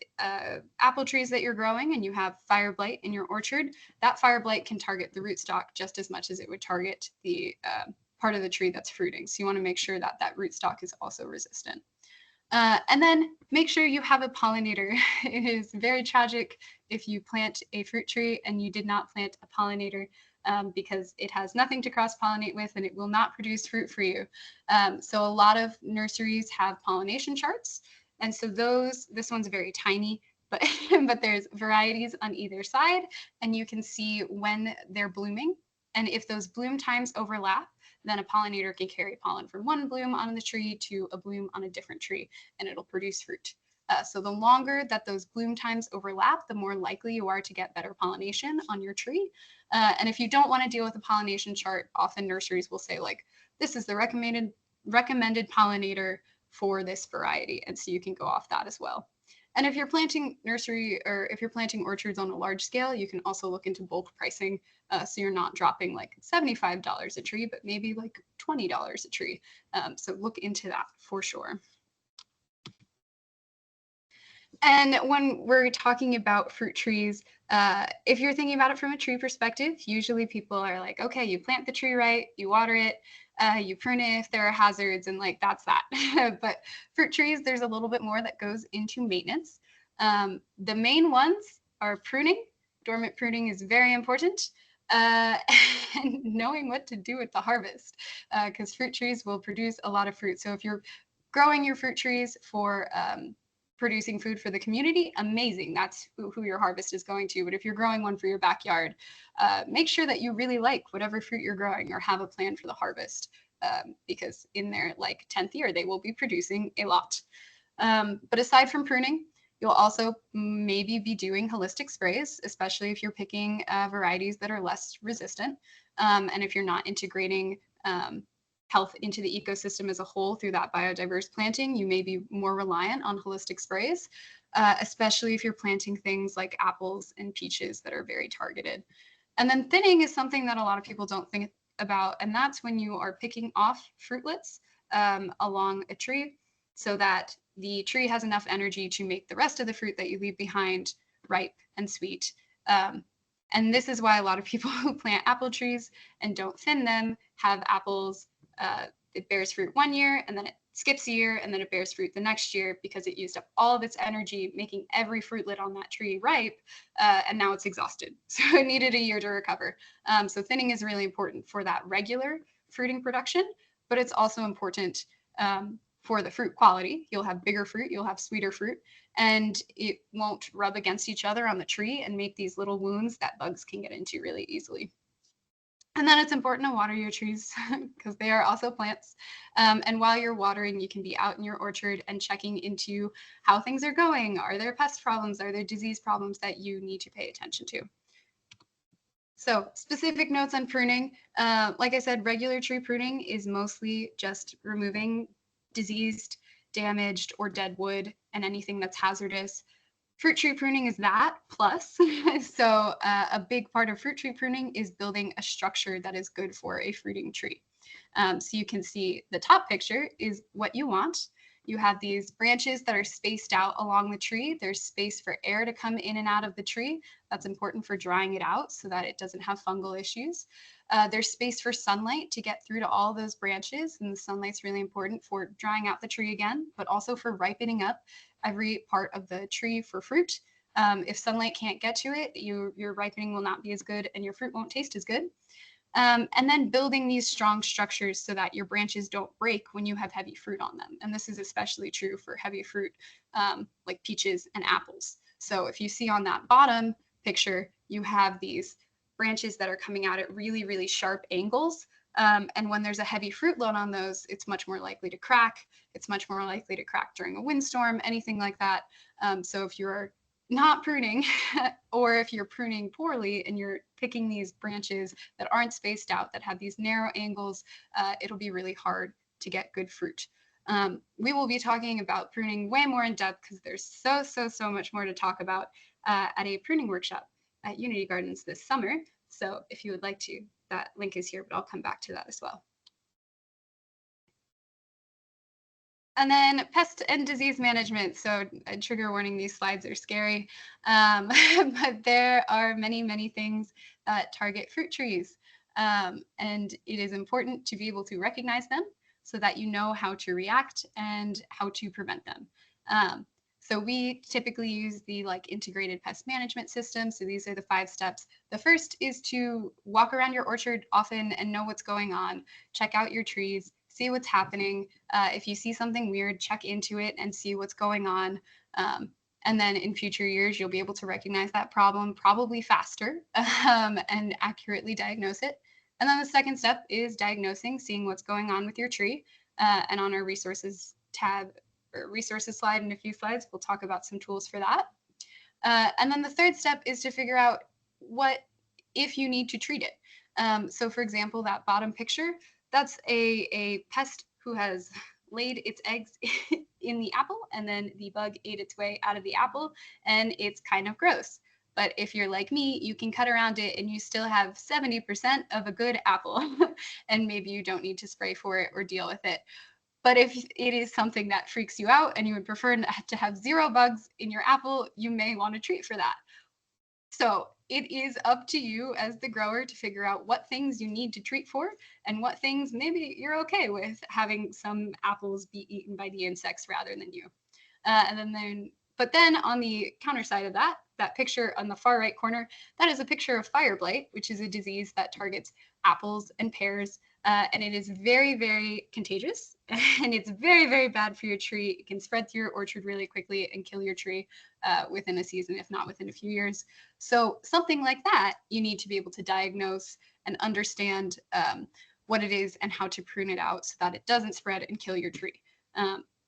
apple trees that you're growing and you have fire blight in your orchard, that fire blight can target the rootstock just as much as it would target the part of the tree that's fruiting. So you want to make sure that that rootstock is also resistant. And then make sure you have a pollinator. It is very tragic if you plant a fruit tree and you did not plant a pollinator, because it has nothing to cross-pollinate with and it will not produce fruit for you. So a lot of nurseries have pollination charts. And so this one's very tiny, but there's varieties on either side, and you can see when they're blooming. And if those bloom times overlap, then a pollinator can carry pollen from one bloom on the tree to a bloom on a different tree, and it'll produce fruit. So the longer that those bloom times overlap, the more likely you are to get better pollination on your tree. And if you don't want to deal with a pollination chart, often nurseries will say, like, this is the recommended pollinator for this variety. And so you can go off that as well. And if you're planting orchards on a large scale, you can also look into bulk pricing. So you're not dropping like $75 a tree, but maybe like $20 a tree. So look into that for sure. And when we're talking about fruit trees, if you're thinking about it from a tree perspective, usually people are like, okay, you plant the tree right, you water it, you prune it if there are hazards, and like that's that. But fruit trees, there's a little bit more that goes into maintenance. The main ones are pruning. Dormant pruning is very important. And knowing what to do with the harvest, because fruit trees will produce a lot of fruit. So if you're growing your fruit trees for producing food for the community, amazing. That's who your harvest is going to. But if you're growing one for your backyard, make sure that you really like whatever fruit you're growing or have a plan for the harvest, because in their like 10th year, they will be producing a lot. But aside from pruning, you'll also maybe be doing holistic sprays, especially if you're picking varieties that are less resistant. And if you're not integrating health into the ecosystem as a whole through that biodiverse planting, you may be more reliant on holistic sprays, especially if you're planting things like apples and peaches that are very targeted. And then thinning is something that a lot of people don't think about, and that's when you are picking off fruitlets along a tree so that the tree has enough energy to make the rest of the fruit that you leave behind ripe and sweet. And this is why a lot of people who plant apple trees and don't thin them have apples. It bears fruit one year and then it skips a year and then it bears fruit the next year because it used up all of its energy making every fruitlet on that tree ripe, and now it's exhausted. So it needed a year to recover. So thinning is really important for that regular fruiting production, but it's also important for the fruit quality. You'll have bigger fruit, you'll have sweeter fruit, and it won't rub against each other on the tree and make these little wounds that bugs can get into really easily. And then it's important to water your trees because they are also plants. And while you're watering, you can be out in your orchard and checking into how things are going. Are there pest problems? Are there disease problems that you need to pay attention to? So specific notes on pruning. Like I said, regular tree pruning is mostly just removing diseased, damaged, or dead wood and anything that's hazardous. Fruit tree pruning is that plus. So a big part of fruit tree pruning is building a structure that is good for a fruiting tree. So you can see the top picture is what you want. You have these branches that are spaced out along the tree. There's space for air to come in and out of the tree. That's important for drying it out so that it doesn't have fungal issues. There's space for sunlight to get through to all those branches, and the sunlight's really important for drying out the tree again, but also for ripening up every part of the tree for fruit. If sunlight can't get to it, your ripening will not be as good and your fruit won't taste as good. And then building these strong structures so that your branches don't break when you have heavy fruit on them. And this is especially true for heavy fruit like peaches and apples. So if you see on that bottom picture, you have these branches that are coming out at really, really sharp angles. And when there's a heavy fruit load on those, it's much more likely to crack. It's much more likely to crack during a windstorm, anything like that. So if you're not pruning, or if you're pruning poorly and you're picking these branches that aren't spaced out, that have these narrow angles, it'll be really hard to get good fruit. We will be talking about pruning way more in depth because there's so much more to talk about at a pruning workshop at Unity Gardens this summer. So if you would like to, that link is here, but I'll come back to that as well. And then pest and disease management. So a trigger warning, these slides are scary, but there are many things that target fruit trees. And it is important to be able to recognize them so that you know how to react and how to prevent them. So we typically use the integrated pest management system. So these are the 5 steps. The first is to walk around your orchard often and know what's going on. Check out your trees, see what's happening. If you see something weird, check into it and see what's going on. And then in future years, you'll be able to recognize that problem probably faster and accurately diagnose it. And then the second step is diagnosing, seeing what's going on with your tree. And on our resources tab, or resources slide in a few slides, we'll talk about some tools for that. And then the third step is to figure out what if you need to treat it. So for example, that bottom picture, that's a pest who has laid its eggs in the apple, and then the bug ate its way out of the apple, and it's kind of gross. But if you're like me, you can cut around it and you still have 70% of a good apple, and maybe you don't need to spray for it or deal with it. But if it is something that freaks you out and you would prefer to have 0 bugs in your apple, you may want to treat for that. So it is up to you as the grower to figure out what things you need to treat for and what things maybe you're okay with having some apples be eaten by the insects rather than you. But then on the counter side of that picture on the far right corner, that is a picture of fire blight, which is a disease that targets apples and pears. And it is very contagious, and it's very bad for your tree. It can spread through your orchard really quickly and kill your tree within a season, if not within a few years. So something like that, you need to be able to diagnose and understand what it is and how to prune it out so that it doesn't spread and kill your tree.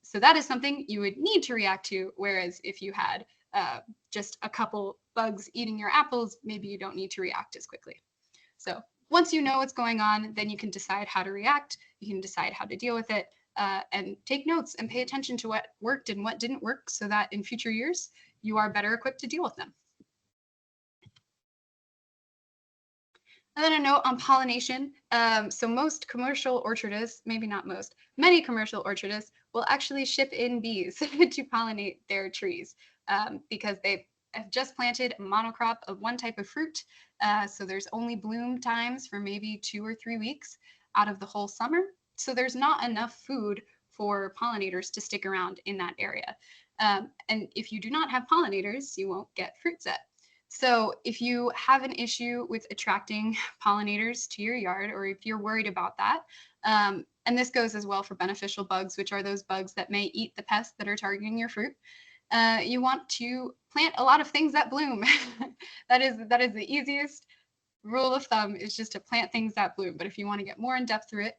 So that is something you would need to react to, whereas if you had just a couple bugs eating your apples, maybe you don't need to react as quickly. So once you know what's going on, then you can decide how to react, you can decide how to deal with it, and take notes and pay attention to what worked and what didn't work so that in future years, you are better equipped to deal with them. And then a note on pollination. So most commercial orchardists, maybe not most, many commercial orchardists will actually ship in bees to pollinate their trees because they have just planted a monocrop of one type of fruit. So there's only bloom times for maybe 2 or 3 weeks out of the whole summer. So there's not enough food for pollinators to stick around in that area. And if you do not have pollinators, you won't get fruit set. So if you have an issue with attracting pollinators to your yard, or if you're worried about that, and this goes as well for beneficial bugs, which are those bugs that may eat the pests that are targeting your fruit, you want to plant a lot of things that bloom. That is the easiest rule of thumb is just to plant things that bloom. But if you want to get more in depth through it,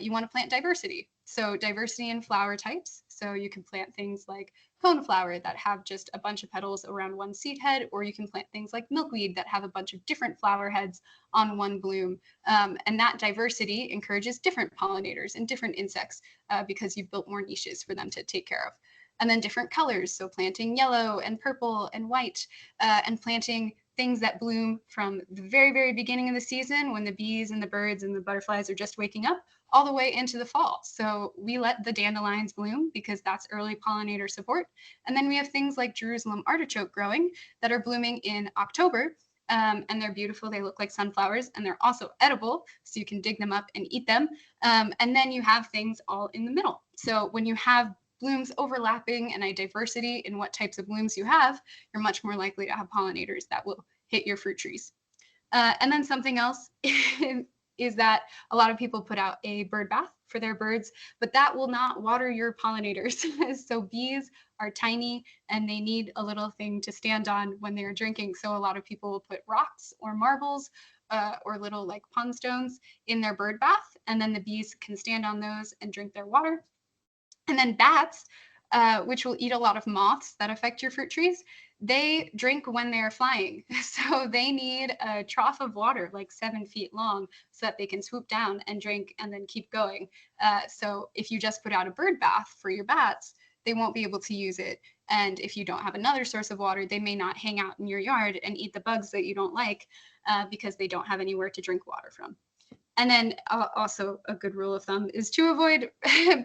you want to plant diversity. So diversity in flower types. So you can plant things like coneflower that have just a bunch of petals around one seed head, or you can plant things like milkweed that have a bunch of different flower heads on one bloom. And that diversity encourages different pollinators and different insects because you've built more niches for them to take care of. And then different colors, so planting yellow and purple and white, and planting things that bloom from the very, very beginning of the season when the bees and the birds and the butterflies are just waking up, all the way into the fall. So we let the dandelions bloom because that's early pollinator support. And then we have things like Jerusalem artichoke growing that are blooming in October. And they're beautiful. They look like sunflowers, and they're also edible, so you can dig them up and eat them. And then you have things all in the middle. So when you have blooms overlapping and a diversity in what types of blooms you have, you're much more likely to have pollinators that will hit your fruit trees. And then something else is that a lot of people put out a bird bath for their birds, but that will not water your pollinators. So bees are tiny and they need a little thing to stand on when they're drinking. So a lot of people will put rocks or marbles or little like pond stones in their bird bath, and then the bees can stand on those and drink their water. And then bats, which will eat a lot of moths that affect your fruit trees, they drink when they're flying. So they need a trough of water like 7 feet long so that they can swoop down and drink and then keep going. So if you just put out a bird bath for your bats, they won't be able to use it. And if you don't have another source of water, they may not hang out in your yard and eat the bugs that you don't like because they don't have anywhere to drink water from. And then also a good rule of thumb is to avoid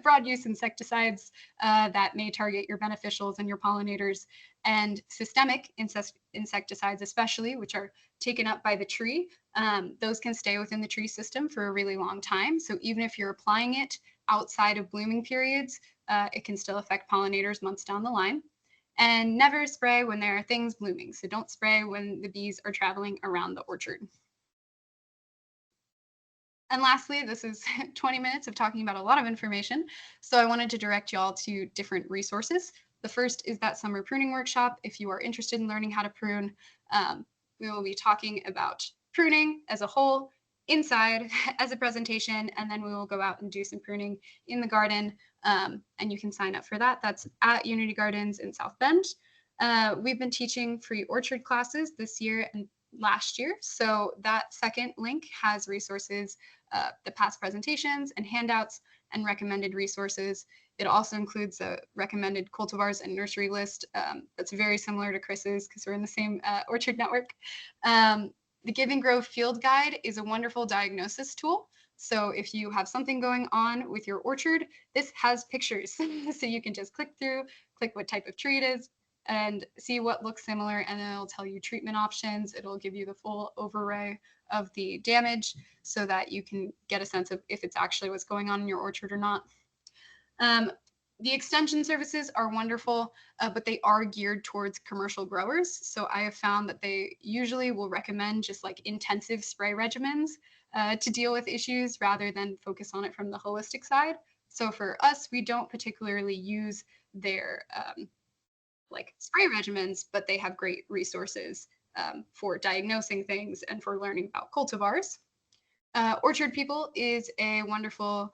broad use insecticides that may target your beneficials and your pollinators, and systemic insecticides especially, which are taken up by the tree. Those can stay within the tree system for a really long time. So even if you're applying it outside of blooming periods, it can still affect pollinators months down the line. And never spray when there are things blooming. So don't spray when the bees are traveling around the orchard. And lastly, this is 20 minutes of talking about a lot of information. So I wanted to direct y'all to different resources. The first is that summer pruning workshop. If you are interested in learning how to prune, we will be talking about pruning as a whole inside as a presentation, and then we will go out and do some pruning in the garden, and you can sign up for that. That's at Unity Gardens in South Bend. We've been teaching free orchard classes this year and last year. So that second link has resources, the past presentations and handouts and recommended resources. It also includes a recommended cultivars and nursery list that's very similar to Chris's because we're in the same orchard network. The Give and Grow Field Guide is a wonderful diagnosis tool. So if you have something going on with your orchard, this has pictures. So you can just click through, click what type of tree it is, and see what looks similar, and then it'll tell you treatment options. It'll give you the full overlay of the damage so that you can get a sense of if it's actually what's going on in your orchard or not. The extension services are wonderful, but they are geared towards commercial growers. So I have found that they usually will recommend just like intensive spray regimens to deal with issues rather than focus on it from the holistic side. So for us, we don't particularly use their like spray regimens, but they have great resources for diagnosing things and for learning about cultivars. Orchard People is a wonderful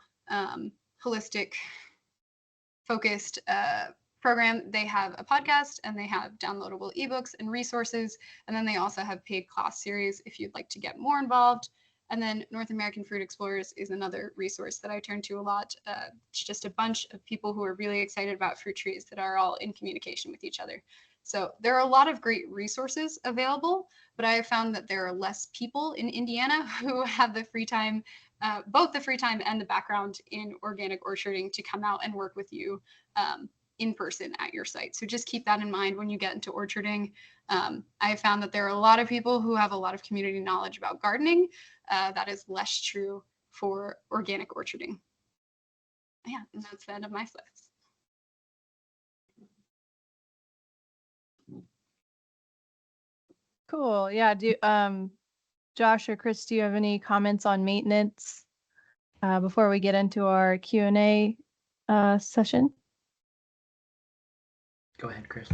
holistic focused program. They have a podcast and they have downloadable ebooks and resources. And then they also have paid class series if you'd like to get more involved. And then North American Fruit Explorers is another resource that I turn to a lot. It's just a bunch of people who are really excited about fruit trees that are all in communication with each other. So there are a lot of great resources available, but I have found that there are less people in Indiana who have the free time, both the free time and the background in organic orcharding to come out and work with you in person at your site. So just keep that in mind when you get into orcharding. I have found that there are a lot of people who have a lot of community knowledge about gardening. That is less true for organic orcharding. Yeah, and that's the end of my slides. Cool. Yeah. Josh or Chris, do you have any comments on maintenance before we get into our Q&A session? Go ahead, Chris.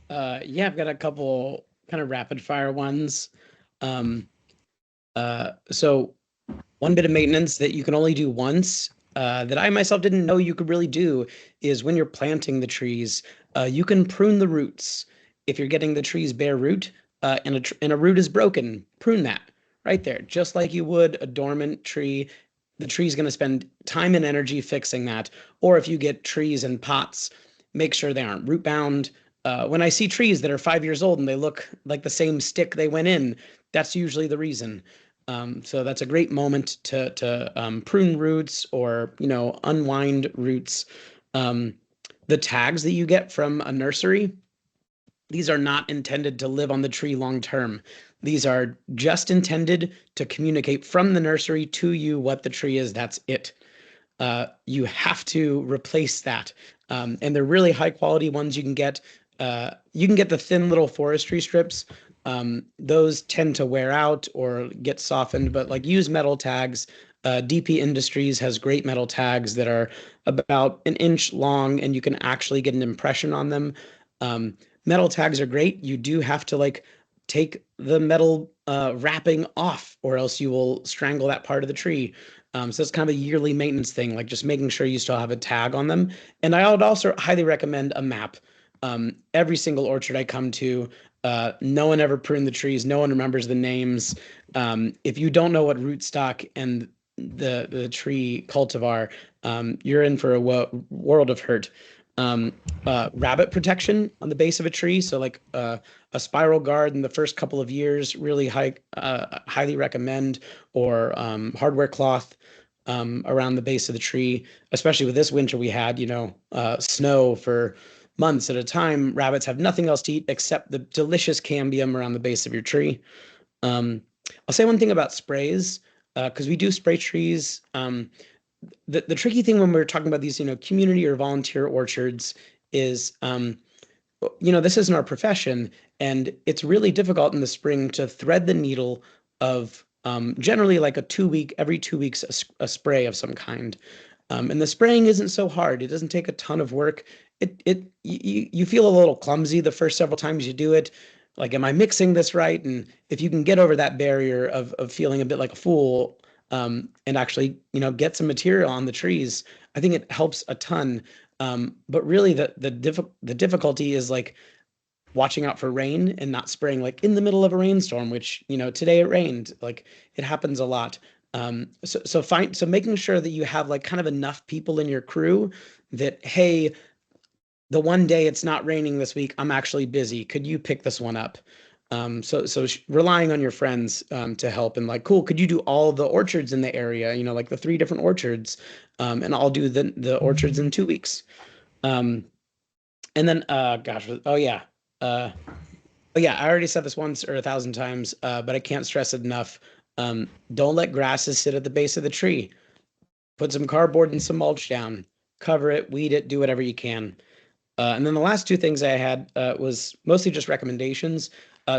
Yeah, I've got a couple kind of rapid fire ones. So one bit of maintenance that you can only do once, that I myself didn't know you could really do, is when you're planting the trees, you can prune the roots. If you're getting the tree's bare root, and a root is broken, prune that right there, just like you would a dormant tree. The tree's going to spend time and energy fixing that. Or if you get trees in pots, make sure they aren't root bound. When I see trees that are 5 years old and they look like the same stick they went in, that's usually the reason. So that's a great moment to prune roots, or unwind roots. The tags that you get from a nursery, these are not intended to live on the tree long term. These are just intended to communicate from the nursery to you what the tree is. That's it. You have to replace that. And they're really high quality ones. You can get the thin little forestry strips. Those tend to wear out or get softened, but like, use metal tags. DP Industries has great metal tags that are about an inch long, and you can actually get an impression on them. Metal tags are great. You do have to like take the metal wrapping off, or else you will strangle that part of the tree. So it's kind of a yearly maintenance thing, like just making sure you still have a tag on them. And I would also highly recommend a map. Every single orchard I come to, no one ever pruned the trees. No one remembers the names. If you don't know what rootstock and the tree cultivar, you're in for a world of hurt. Rabbit protection on the base of a tree, so like a spiral guard in the first couple of years, really highly recommend, or hardware cloth around the base of the tree. Especially with this winter, we had snow for months at a time. Rabbits have nothing else to eat except the delicious cambium around the base of your tree. I'll say one thing about sprays, because we do spray trees. The tricky thing when we're talking about these, community or volunteer orchards is, this isn't our profession, and it's really difficult in the spring to thread the needle of generally like every 2 weeks, a spray of some kind. And the spraying isn't so hard. It doesn't take a ton of work. You feel a little clumsy the first several times you do it. Like, am I mixing this right? And if you can get over that barrier of feeling a bit like a fool, and actually, get some material on the trees, I think it helps a ton. But really, the difficulty is like watching out for rain and not spraying like in the middle of a rainstorm, which today it rained. Like, it happens a lot. So making sure that you have like kind of enough people in your crew that, hey, the one day it's not raining this week, I'm actually busy. Could you pick this one up? So relying on your friends to help, and like, cool, could you do all the orchards in the area? Like the 3 different orchards, and I'll do the orchards in 2 weeks. And then, I already said this once or 1,000 times, but I can't stress it enough. Don't let grasses sit at the base of the tree. Put some cardboard and some mulch down, cover it, weed it, do whatever you can. And then the last 2 things I had was mostly just recommendations.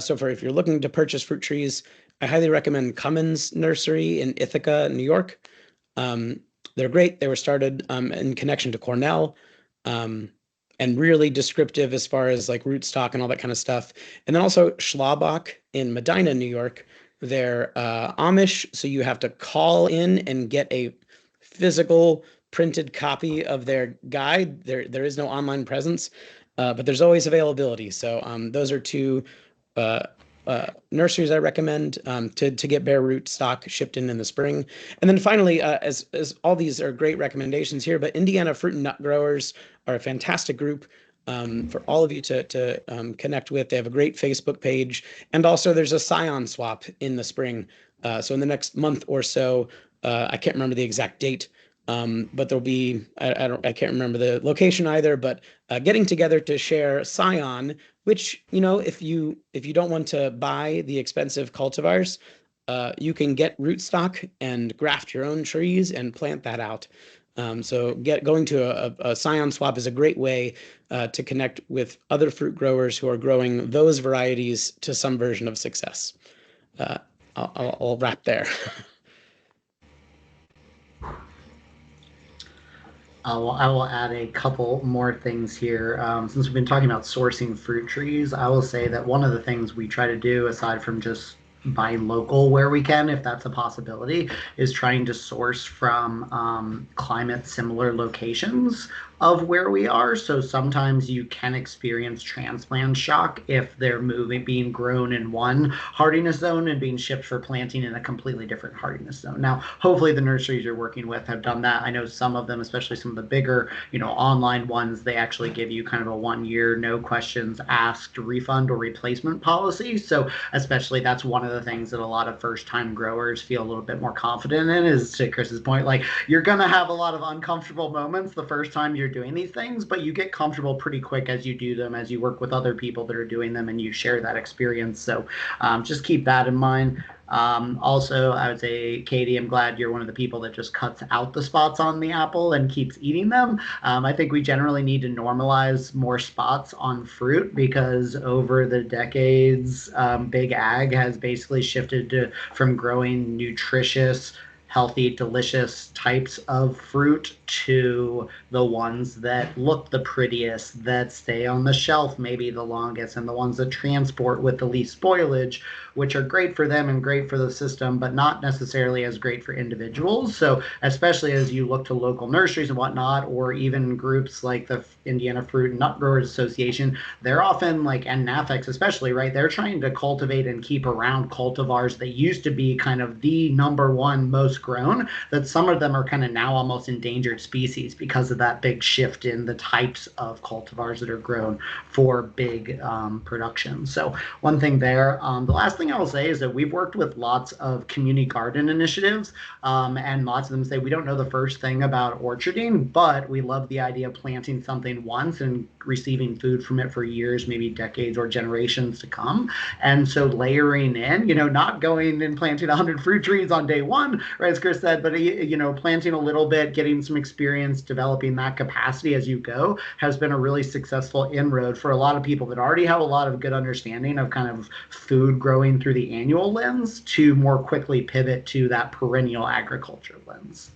So if you're looking to purchase fruit trees, I highly recommend Cummins Nursery in Ithaca, New York. They're great. They were started in connection to Cornell, and really descriptive as far as like rootstock and all that kind of stuff. And then also Schlabach in Medina, New York. They're Amish, so you have to call in and get a physical printed copy of their guide. There is no online presence, but there's always availability. So those are 2 nurseries I recommend to get bare root stock shipped in the spring. And then finally, as all these are great recommendations here, but Indiana Fruit and Nut Growers are a fantastic group for all of you to connect with. They have a great Facebook page, and also there's a scion swap in the spring. So in the next month or so, I can't remember the exact date, but there'll be, I can't remember the location either, but getting together to share scion, which, if you don't want to buy the expensive cultivars, you can get rootstock and graft your own trees and plant that out. So going to a scion swap is a great way to connect with other fruit growers who are growing those varieties to some version of success. I'll wrap there. I will add a couple more things here. Since we've been talking about sourcing fruit trees, I will say that one of the things we try to do, aside from just buy local where we can, if that's a possibility, is trying to source from climate similar locations of where we are. So sometimes you can experience transplant shock if they're being grown in one hardiness zone and being shipped for planting in a completely different hardiness zone. Now, hopefully the nurseries you're working with have done that. I know some of them, especially some of the bigger, online ones, they actually give you kind of a 1 year, no questions asked refund or replacement policy. So especially that's one of the things that a lot of first time growers feel a little bit more confident in, is to Chris's point, like you're going to have a lot of uncomfortable moments the first time you're doing these things, but you get comfortable pretty quick as you do them, as you work with other people that are doing them and you share that experience. So just keep that in mind. Also, I would say, Katie, I'm glad you're one of the people that just cuts out the spots on the apple and keeps eating them. I think we generally need to normalize more spots on fruit, because over the decades, big ag has basically shifted from growing nutritious, healthy, delicious types of fruit to the ones that look the prettiest, that stay on the shelf maybe the longest, and the ones that transport with the least spoilage, which are great for them and great for the system, but not necessarily as great for individuals. So especially as you look to local nurseries and whatnot, or even groups like the Indiana Fruit and Nut Growers Association, they're often like, and NAFEX especially, right? They're trying to cultivate and keep around cultivars that used to be kind of the number one most grown, that some of them are kind of now almost endangered species because of that big shift in the types of cultivars that are grown for big production. So one thing there. The last thing I will say is that we've worked with lots of community garden initiatives, and lots of them say we don't know the first thing about orcharding, but we love the idea of planting something once and receiving food from it for years, maybe decades or generations to come. And so layering in, not going and planting 100 fruit trees on day one, right, as Chris said, but planting a little bit, getting some experience, developing that capacity as you go, has been a really successful inroad for a lot of people that already have a lot of good understanding of kind of food growing through the annual lens, to more quickly pivot to that perennial agriculture lens.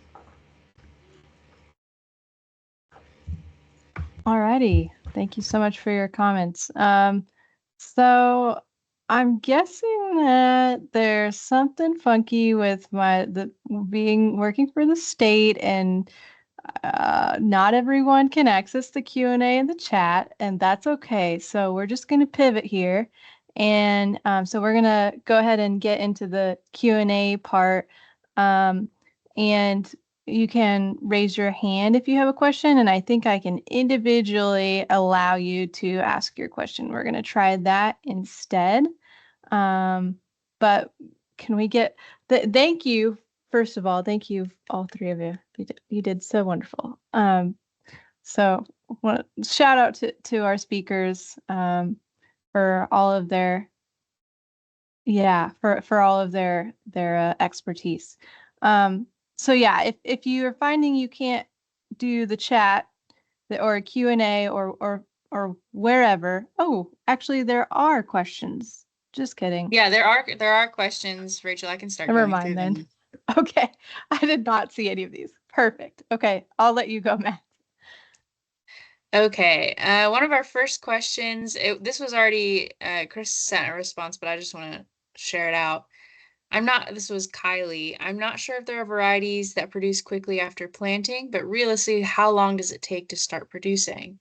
Alrighty, thank you so much for your comments. So I'm guessing that there's something funky with working for the state, and not everyone can access the Q&A in the chat, and that's okay. So we're just going to pivot here, and so we're going to go ahead and get into the Q&A part, and you can raise your hand if you have a question, and I think I can individually allow you to ask your question. We're going to try that instead. But can we get thank you, first of all, thank you, all three of you. You did so wonderful. So shout out to our speakers for all of their for all of their expertise. So yeah, if you are finding you can't do the chat or a Q&A or wherever. Oh, actually there are questions. Just kidding. Yeah, there are questions, Rachel. I can start Never going mind through then. them. Okay. I did not see any of these. Perfect. Okay. I'll let you go, Matt. Okay. One of our first questions, this was already, Chris sent a response, but I just want to share it out. This was Kylie. I'm not sure if there are varieties that produce quickly after planting, but realistically, how long does it take to start producing?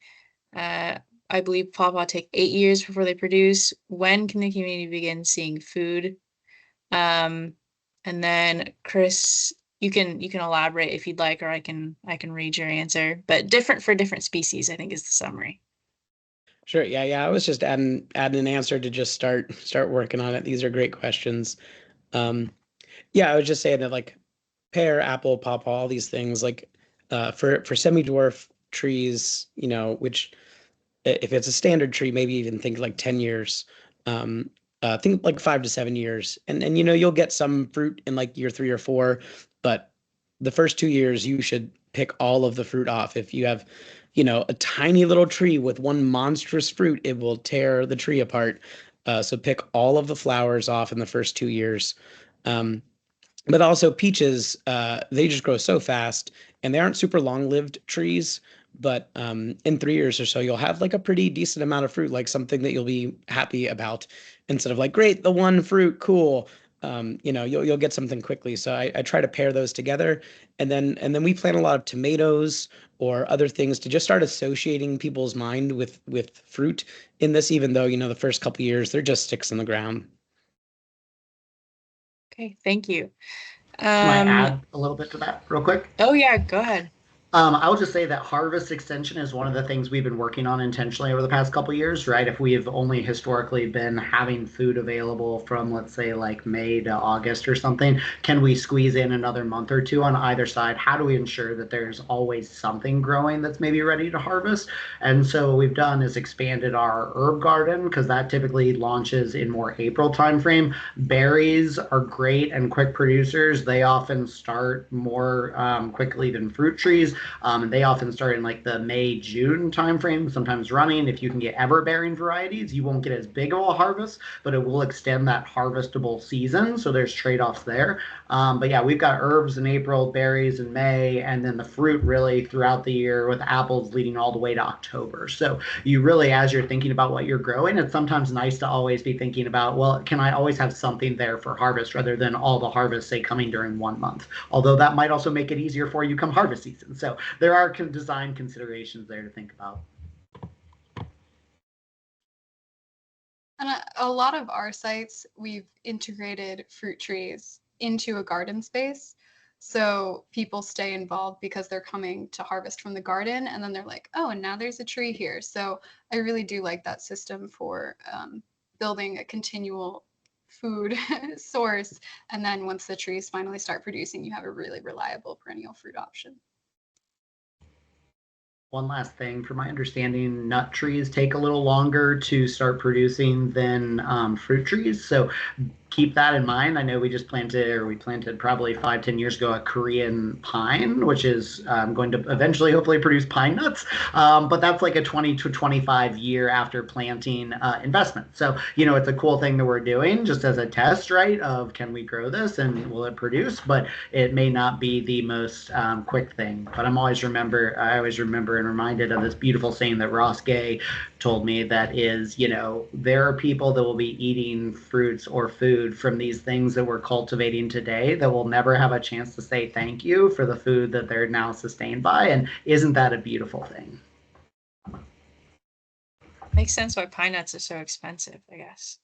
I believe pawpaw take 8 years before they produce. When can the community begin seeing food? And then Chris, you can elaborate if you'd like, or I can read your answer. But different for different species, I think, is the summary. Sure. Yeah. I was just adding an answer to just start working on it. These are great questions. Yeah, I was just saying that, like, pear, apple, pawpaw, all these things, like for semi-dwarf trees, which if it's a standard tree, maybe even think like 10 years. Think like 5 to 7 years. And you'll get some fruit in like year 3 or 4, but the first 2 years you should pick all of the fruit off. If you have, a tiny little tree with one monstrous fruit, it will tear the tree apart. So pick all of the flowers off in the first 2 years. But also peaches, they just grow so fast, and they aren't super long-lived trees, but in 3 years or so, you'll have like a pretty decent amount of fruit, like something that you'll be happy about, instead of like, great, the one fruit, cool. You'll get something quickly. So I try to pair those together, and then we plant a lot of tomatoes or other things to just start associating people's mind with fruit in this, even though the first couple years they're just sticks in the ground. Okay, thank you. Can I add a little bit to that real quick? Oh yeah, go ahead. I'll just say that harvest extension is one of the things we've been working on intentionally over the past couple years, right? If we have only historically been having food available from, let's say, like May to August or something, can we squeeze in another month or two on either side? How do we ensure that there's always something growing that's maybe ready to harvest? And so what we've done is expanded our herb garden, because that typically launches in more April timeframe. Berries are great and quick producers. They often start more quickly than fruit trees. And they often start in like the May, June timeframe, sometimes running. If you can get ever-bearing varieties, you won't get as big of a harvest, but it will extend that harvestable season. So there's trade-offs there. But yeah, we've got herbs in April, berries in May, and then the fruit really throughout the year, with apples leading all the way to October. So you really, as you're thinking about what you're growing, it's sometimes nice to always be thinking about, well, can I always have something there for harvest rather than all the harvest, say, coming during 1 month? Although that might also make it easier for you come harvest season. So there are design considerations there to think about. And a lot of our sites, we've integrated fruit trees into a garden space. So people stay involved because they're coming to harvest from the garden, and then they're like, oh, and now there's a tree here. So I really do like that system for building a continual food source. And then once the trees finally start producing, you have a really reliable perennial fruit option. One last thing, from my understanding, nut trees take a little longer to start producing than fruit trees. So keep that in mind. I know we planted probably 5-10 years ago a Korean pine, which is going to eventually hopefully produce pine nuts. But that's like a 20 to 25 year after planting investment. So, it's a cool thing that we're doing just as a test, right? Of can we grow this and will it produce? But it may not be the most quick thing. But I always remember and reminded of this beautiful saying that Ross Gay told me, that is, there are people that will be eating fruits or food from these things that we're cultivating today that will never have a chance to say thank you for the food that they're now sustained by. And isn't that a beautiful thing? Makes sense why pine nuts are so expensive, I guess.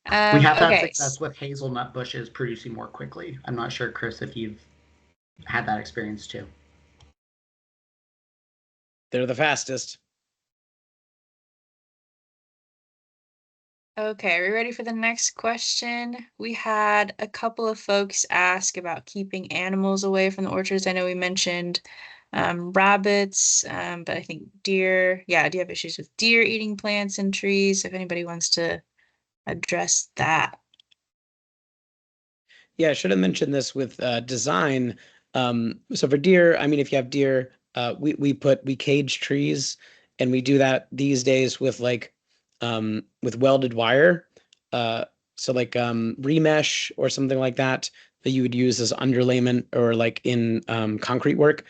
We have had Okay. success with hazelnut bushes producing more quickly. I'm not sure, Chris, if you've had that experience too. They're the fastest. Okay, are we ready for the next question? We had a couple of folks ask about keeping animals away from the orchards. I know we mentioned rabbits, but I think deer. Yeah, do you have issues with deer eating plants and trees? If anybody wants to address that. Yeah, I should have mentioned this with design. So for deer, I mean, if you have deer, we cage trees, and we do that these days with with welded wire. So like remesh or something like that you would use as underlayment or like in concrete work,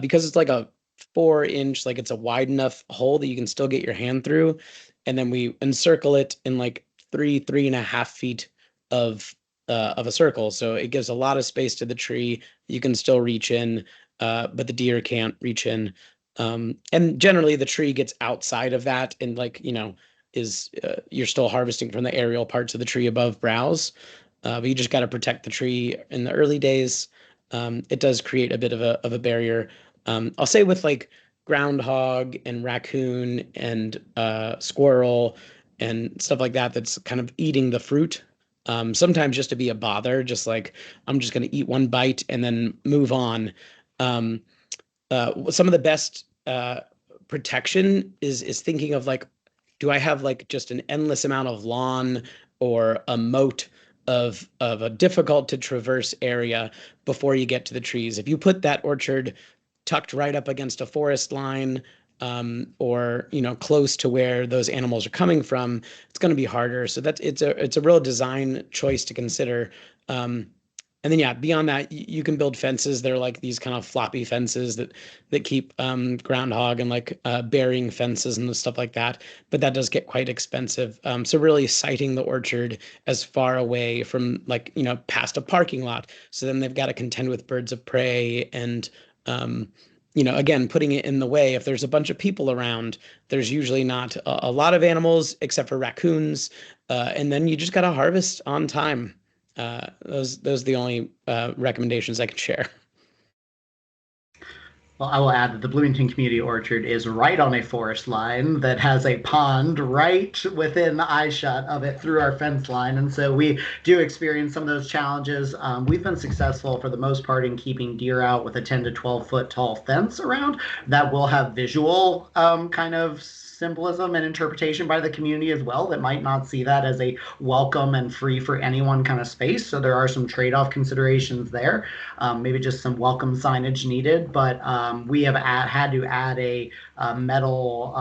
because it's like a 4-inch, like it's a wide enough hole that you can still get your hand through, and then we encircle it in like 3.5 feet of a circle. So it gives a lot of space to the tree. You can still reach in, but the deer can't reach in. And generally the tree gets outside of that, and you're still harvesting from the aerial parts of the tree above browse. But you just got to protect the tree in the early days. It does create a bit of a barrier. I'll say with like groundhog and raccoon and squirrel and stuff like that, that's kind of eating the fruit. Sometimes just to be a bother, just like I'm just going to eat one bite and then move on. Some of the best protection is thinking of like, do I have like just an endless amount of lawn or a moat of a difficult to traverse area before you get to the trees? If you put that orchard tucked right up against a forest line, or close to where those animals are coming from, it's going to be harder. So it's a real design choice to consider. And then, yeah, beyond that, you can build fences. They're like these kind of floppy fences that keep groundhog and like burying fences and stuff like that. But that does get quite expensive. So really siting the orchard as far away from like, past a parking lot. So then they've got to contend with birds of prey and, again, putting it in the way. If there's a bunch of people around, there's usually not a lot of animals except for raccoons. And then you just got to harvest on time. Those are the only recommendations I can share. Well, I will add that the Bloomington Community Orchard is right on a forest line that has a pond right within eyeshot of it through our fence line. And so we do experience some of those challenges. We've been successful for the most part in keeping deer out with a 10 to 12 foot tall fence around that will have visual kind of symbolism and interpretation by the community as well that might not see that as a welcome and free for anyone kind of space. So there are some trade-off considerations there. Maybe just some welcome signage needed, but we have had to add a metal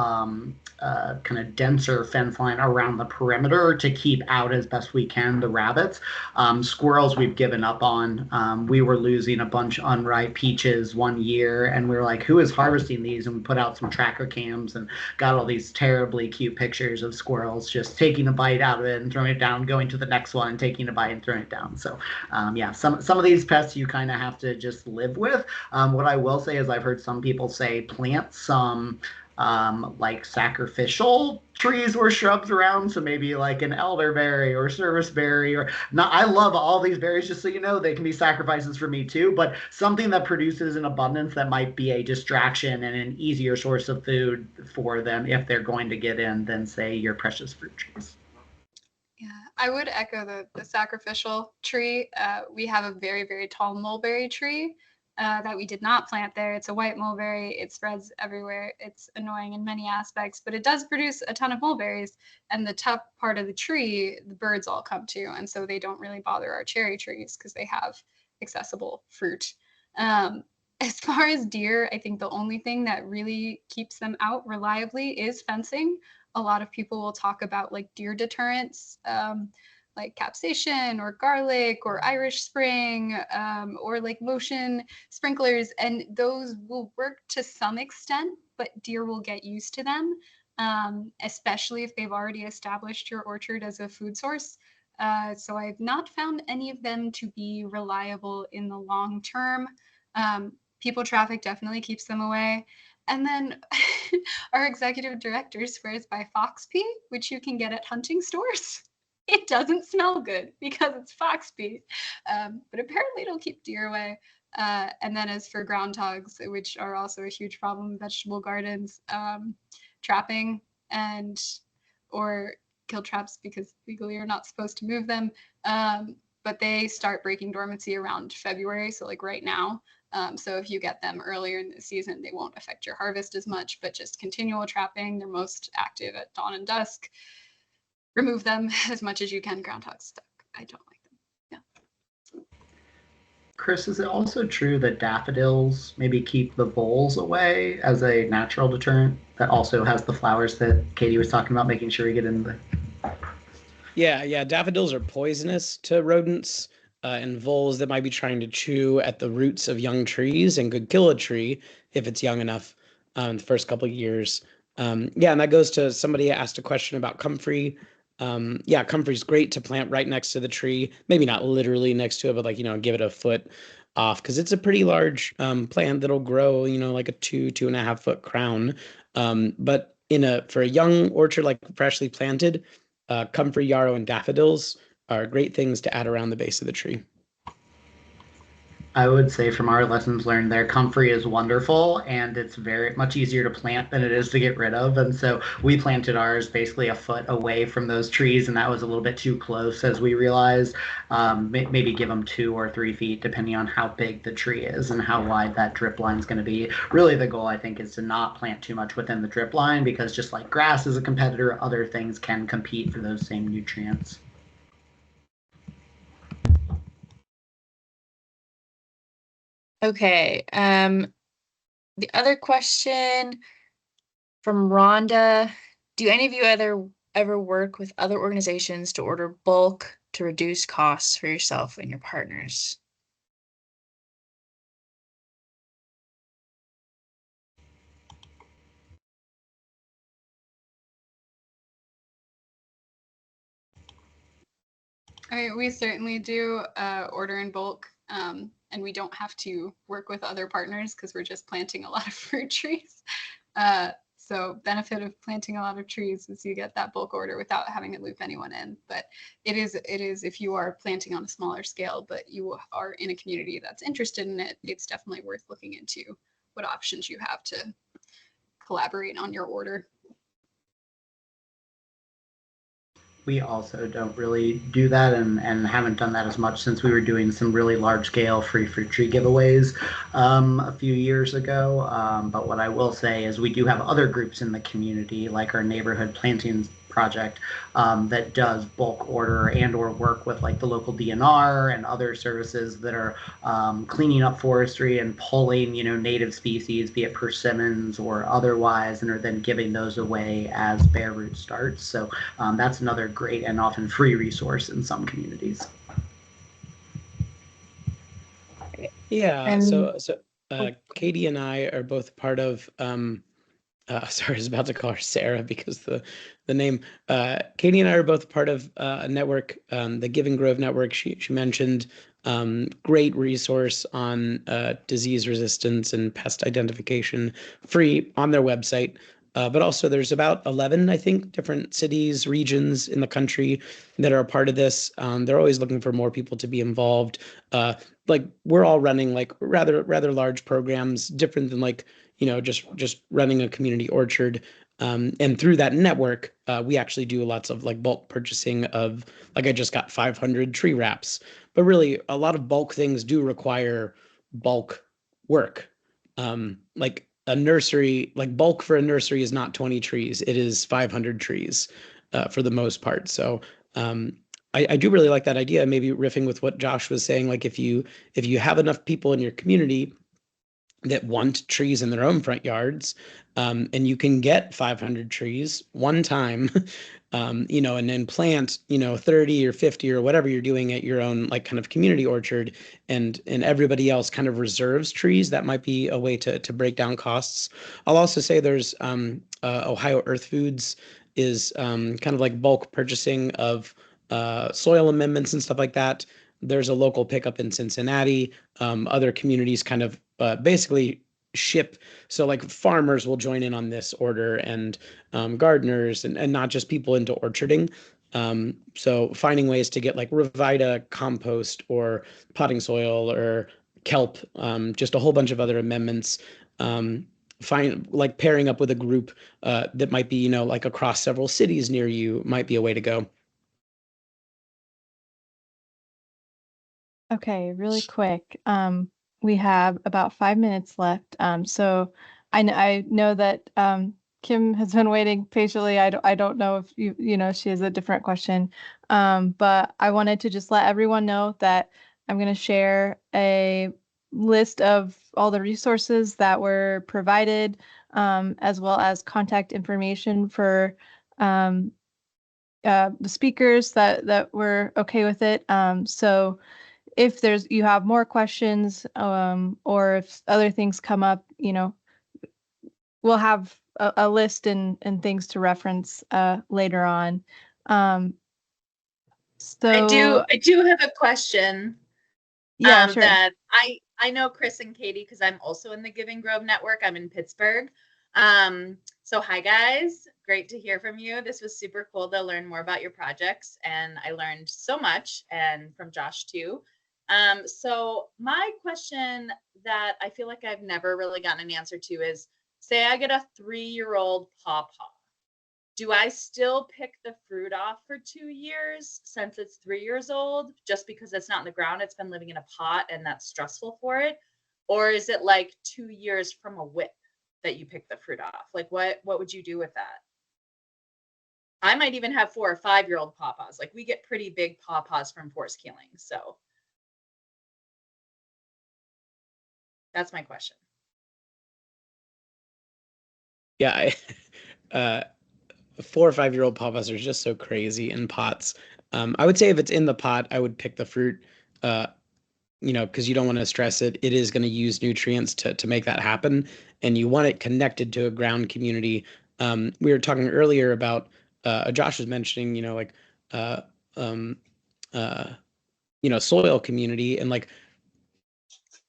kind of denser fence line around the perimeter to keep out as best we can the rabbits. Squirrels we've given up on. We were losing a bunch of unripe peaches one year, and we were like, who is harvesting these? And we put out some tracker cams and got all these terribly cute pictures of squirrels just taking a bite out of it and throwing it down, going to the next one, taking a bite and throwing it down. So yeah, some of these pests you kind of have to just live with. What I will say is I've heard some people say plant some like sacrificial trees or shrubs around, so maybe like an elderberry or serviceberry or not. I love all these berries, just so you know, they can be sacrifices for me too, but something that produces an abundance that might be a distraction and an easier source of food for them if they're going to get in than say your precious fruit trees. Yeah, I would echo the sacrificial tree. We have a very, very tall mulberry tree that we did not plant there. It's a white mulberry. It spreads everywhere. It's annoying in many aspects, but it does produce a ton of mulberries. And the top part of the tree, the birds all come to. And so they don't really bother our cherry trees because they have accessible fruit. As far as deer, I think the only thing that really keeps them out reliably is fencing. A lot of people will talk about like deer deterrents, like capsaicin or garlic or Irish Spring, or like motion sprinklers, and those will work to some extent, but deer will get used to them, especially if they've already established your orchard as a food source. So I've not found any of them to be reliable in the long term. People traffic definitely keeps them away. And then our executive director swears by fox pee, which you can get at hunting stores. It doesn't smell good because it's fox pee, but apparently it'll keep deer away. And then as for groundhogs, which are also a huge problem in vegetable gardens, trapping and or kill traps because legally you're not supposed to move them. But they start breaking dormancy around February, so like right now. So if you get them earlier in the season, they won't affect your harvest as much, but just continual trapping. They're most active at dawn and dusk. Remove them as much as you can. Groundhogs stuck. I don't like them. Yeah. Chris, is it also true that daffodils maybe keep the voles away as a natural deterrent that also has the flowers that Katie was talking about, making sure we get in the... Yeah, daffodils are poisonous to rodents and voles that might be trying to chew at the roots of young trees and could kill a tree if it's young enough in the first couple of years. Yeah, and that goes to somebody asked a question about comfrey. Yeah, comfrey's great to plant right next to the tree. Maybe not literally next to it, but like, give it a foot off because it's a pretty large plant that'll grow, like a 2.5 foot crown. But for a young orchard, like freshly planted, comfrey, yarrow, and daffodils are great things to add around the base of the tree. I would say from our lessons learned there, comfrey is wonderful and it's very much easier to plant than it is to get rid of. And so we planted ours basically a foot away from those trees, and that was a little bit too close as we realized. Maybe give them 2 or 3 feet depending on how big the tree is and how wide that drip line is going to be. Really, the goal I think is to not plant too much within the drip line because just like grass is a competitor, other things can compete for those same nutrients. Okay. The other question from Rhonda: do any of you ever work with other organizations to order bulk to reduce costs for yourself and your partners? I mean, we certainly do order in bulk, and we don't have to work with other partners because we're just planting a lot of fruit trees. So benefit of planting a lot of trees is you get that bulk order without having to loop anyone in. But it is if you are planting on a smaller scale, but you are in a community that's interested in it, it's definitely worth looking into what options you have to collaborate on your order. We also don't really do that and haven't done that as much since we were doing some really large scale free fruit tree giveaways a few years ago. But what I will say is we do have other groups in the community, like our neighborhood planting project, that does bulk order and or work with like the local DNR and other services that are cleaning up forestry and pulling, native species, be it persimmons or otherwise, and are then giving those away as bare root starts. So that's another great and often free resource in some communities. Yeah, And- so Katie and I are both part of sorry, I was about to call her Sarah because the name. Katie and I are both part of a network, the Giving Grove Network. She mentioned, great resource on disease resistance and pest identification, free on their website. But also there's about 11, I think, different cities, regions in the country that are a part of this. They're always looking for more people to be involved. Like we're all running like rather large programs, different than like, just running a community orchard. And through that network, we actually do lots of like bulk purchasing of, like I just got 500 tree wraps, but really a lot of bulk things do require bulk work. Like a nursery, like bulk for a nursery is not 20 trees, it is 500 trees for the most part. So I do really like that idea, maybe riffing with what Josh was saying, like if you have enough people in your community that want trees in their own front yards, and you can get 500 trees one time, and then plant, 30 or 50 or whatever you're doing at your own like kind of community orchard, and everybody else kind of reserves trees. That might be a way to break down costs. I'll also say there's Ohio Earth Foods is kind of like bulk purchasing of soil amendments and stuff like that. There's a local pickup in Cincinnati. Other communities kind of basically ship. So like farmers will join in on this order, and gardeners, and not just people into orcharding. So finding ways to get like Revita compost or potting soil or kelp, just a whole bunch of other amendments. Find like pairing up with a group that might be, like across several cities near you might be a way to go. Okay, really quick. We have about 5 minutes left. So I know that Kim has been waiting patiently. I don't know if she has a different question. But I wanted to just let everyone know that I'm going to share a list of all the resources that were provided, as well as contact information for the speakers that were okay with it. So if you have more questions, or if other things come up, we'll have a list and things to reference later on. So I do have a question. yeah, sure. That I know Chris and Katie because I'm also in the Giving Grove Network. I'm in Pittsburgh. So hi guys, great to hear from you. This was super cool to learn more about your projects, and I learned so much, and from Josh too. So my question that I feel like I've never really gotten an answer to is, say I get a 3-year-old pawpaw. Do I still pick the fruit off for 2 years since it's 3 years old, just because it's not in the ground, it's been living in a pot and that's stressful for it? Or is it like 2 years from a whip that you pick the fruit off? Like what would you do with that? I might even have 4 or 5-year-old pawpaws. Like we get pretty big pawpaws from forest killing. So that's my question. Yeah, 4 or 5-year-old pawpaws are just so crazy in pots. I would say if it's in the pot, I would pick the fruit, because you don't want to stress it. It is going to use nutrients to make that happen, and you want it connected to a ground community. We were talking earlier about, Josh was mentioning, like soil community, and like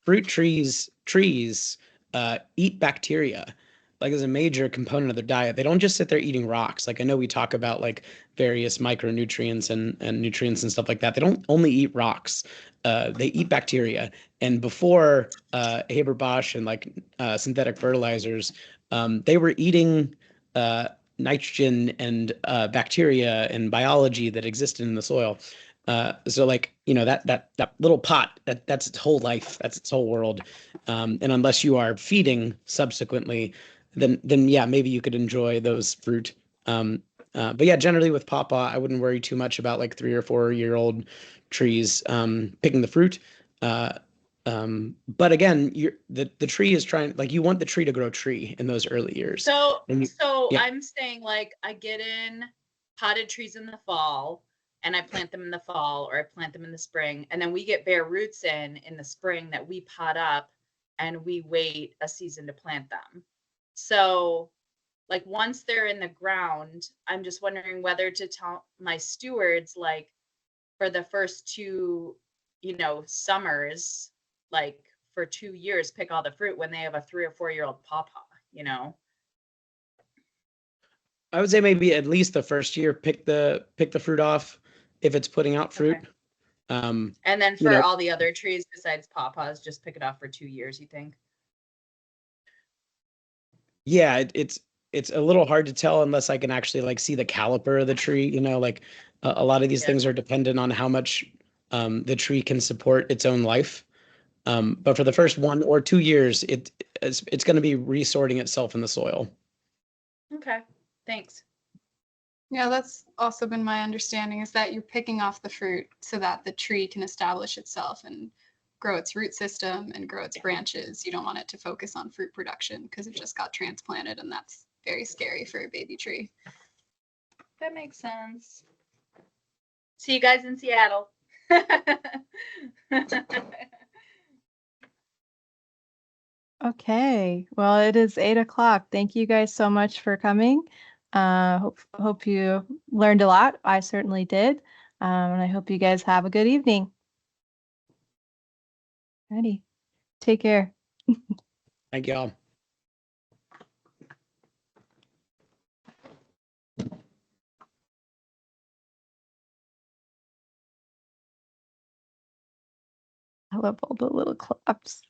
fruit trees eat bacteria. Like, as a major component of their diet. They don't just sit there eating rocks. Like, I know we talk about like various micronutrients and nutrients and stuff like that. They don't only eat rocks. They eat bacteria. And before Haber-Bosch and like synthetic fertilizers, they were eating nitrogen and bacteria and biology that existed in the soil. So like, that little pot, that's its whole life, that's its whole world. And unless you are feeding subsequently, then yeah, maybe you could enjoy those fruit. But yeah, generally with pawpaw, I wouldn't worry too much about like 3 or 4 year old trees picking the fruit. But again, the tree is trying, like, you want the tree to grow tree in those early years. So yeah. I'm saying, like, I get in potted trees in the fall and I plant them in the fall, or I plant them in the spring, and then we get bare roots in the spring that we pot up, and we wait a season to plant them. So, like, once they're in the ground, I'm just wondering whether to tell my stewards, like, for the first 2, summers, like for 2 years, pick all the fruit when they have a 3 or 4 year old pawpaw, I would say maybe at least the first year, pick the fruit off if it's putting out fruit. Okay. And then for all the other trees besides pawpaws, just pick it off for 2 years, you think? Yeah, it's a little hard to tell unless I can actually like see the caliper of the tree. Like a lot of these things are dependent on how much the tree can support its own life. But for the first 1 or 2 years, it's going to be resorting itself in the soil. Okay, thanks. Yeah, that's also been my understanding, is that you're picking off the fruit so that the tree can establish itself and grow its root system and grow its branches. You don't want it to focus on fruit production because it just got transplanted, and that's very scary for a baby tree. That makes sense. See you guys in Seattle. Okay, well, it is 8 o'clock. Thank you guys so much for coming. Hope you learned a lot. I certainly did. And I hope you guys have a good evening. Ready. Take care. Thank y'all. I love all the little claps.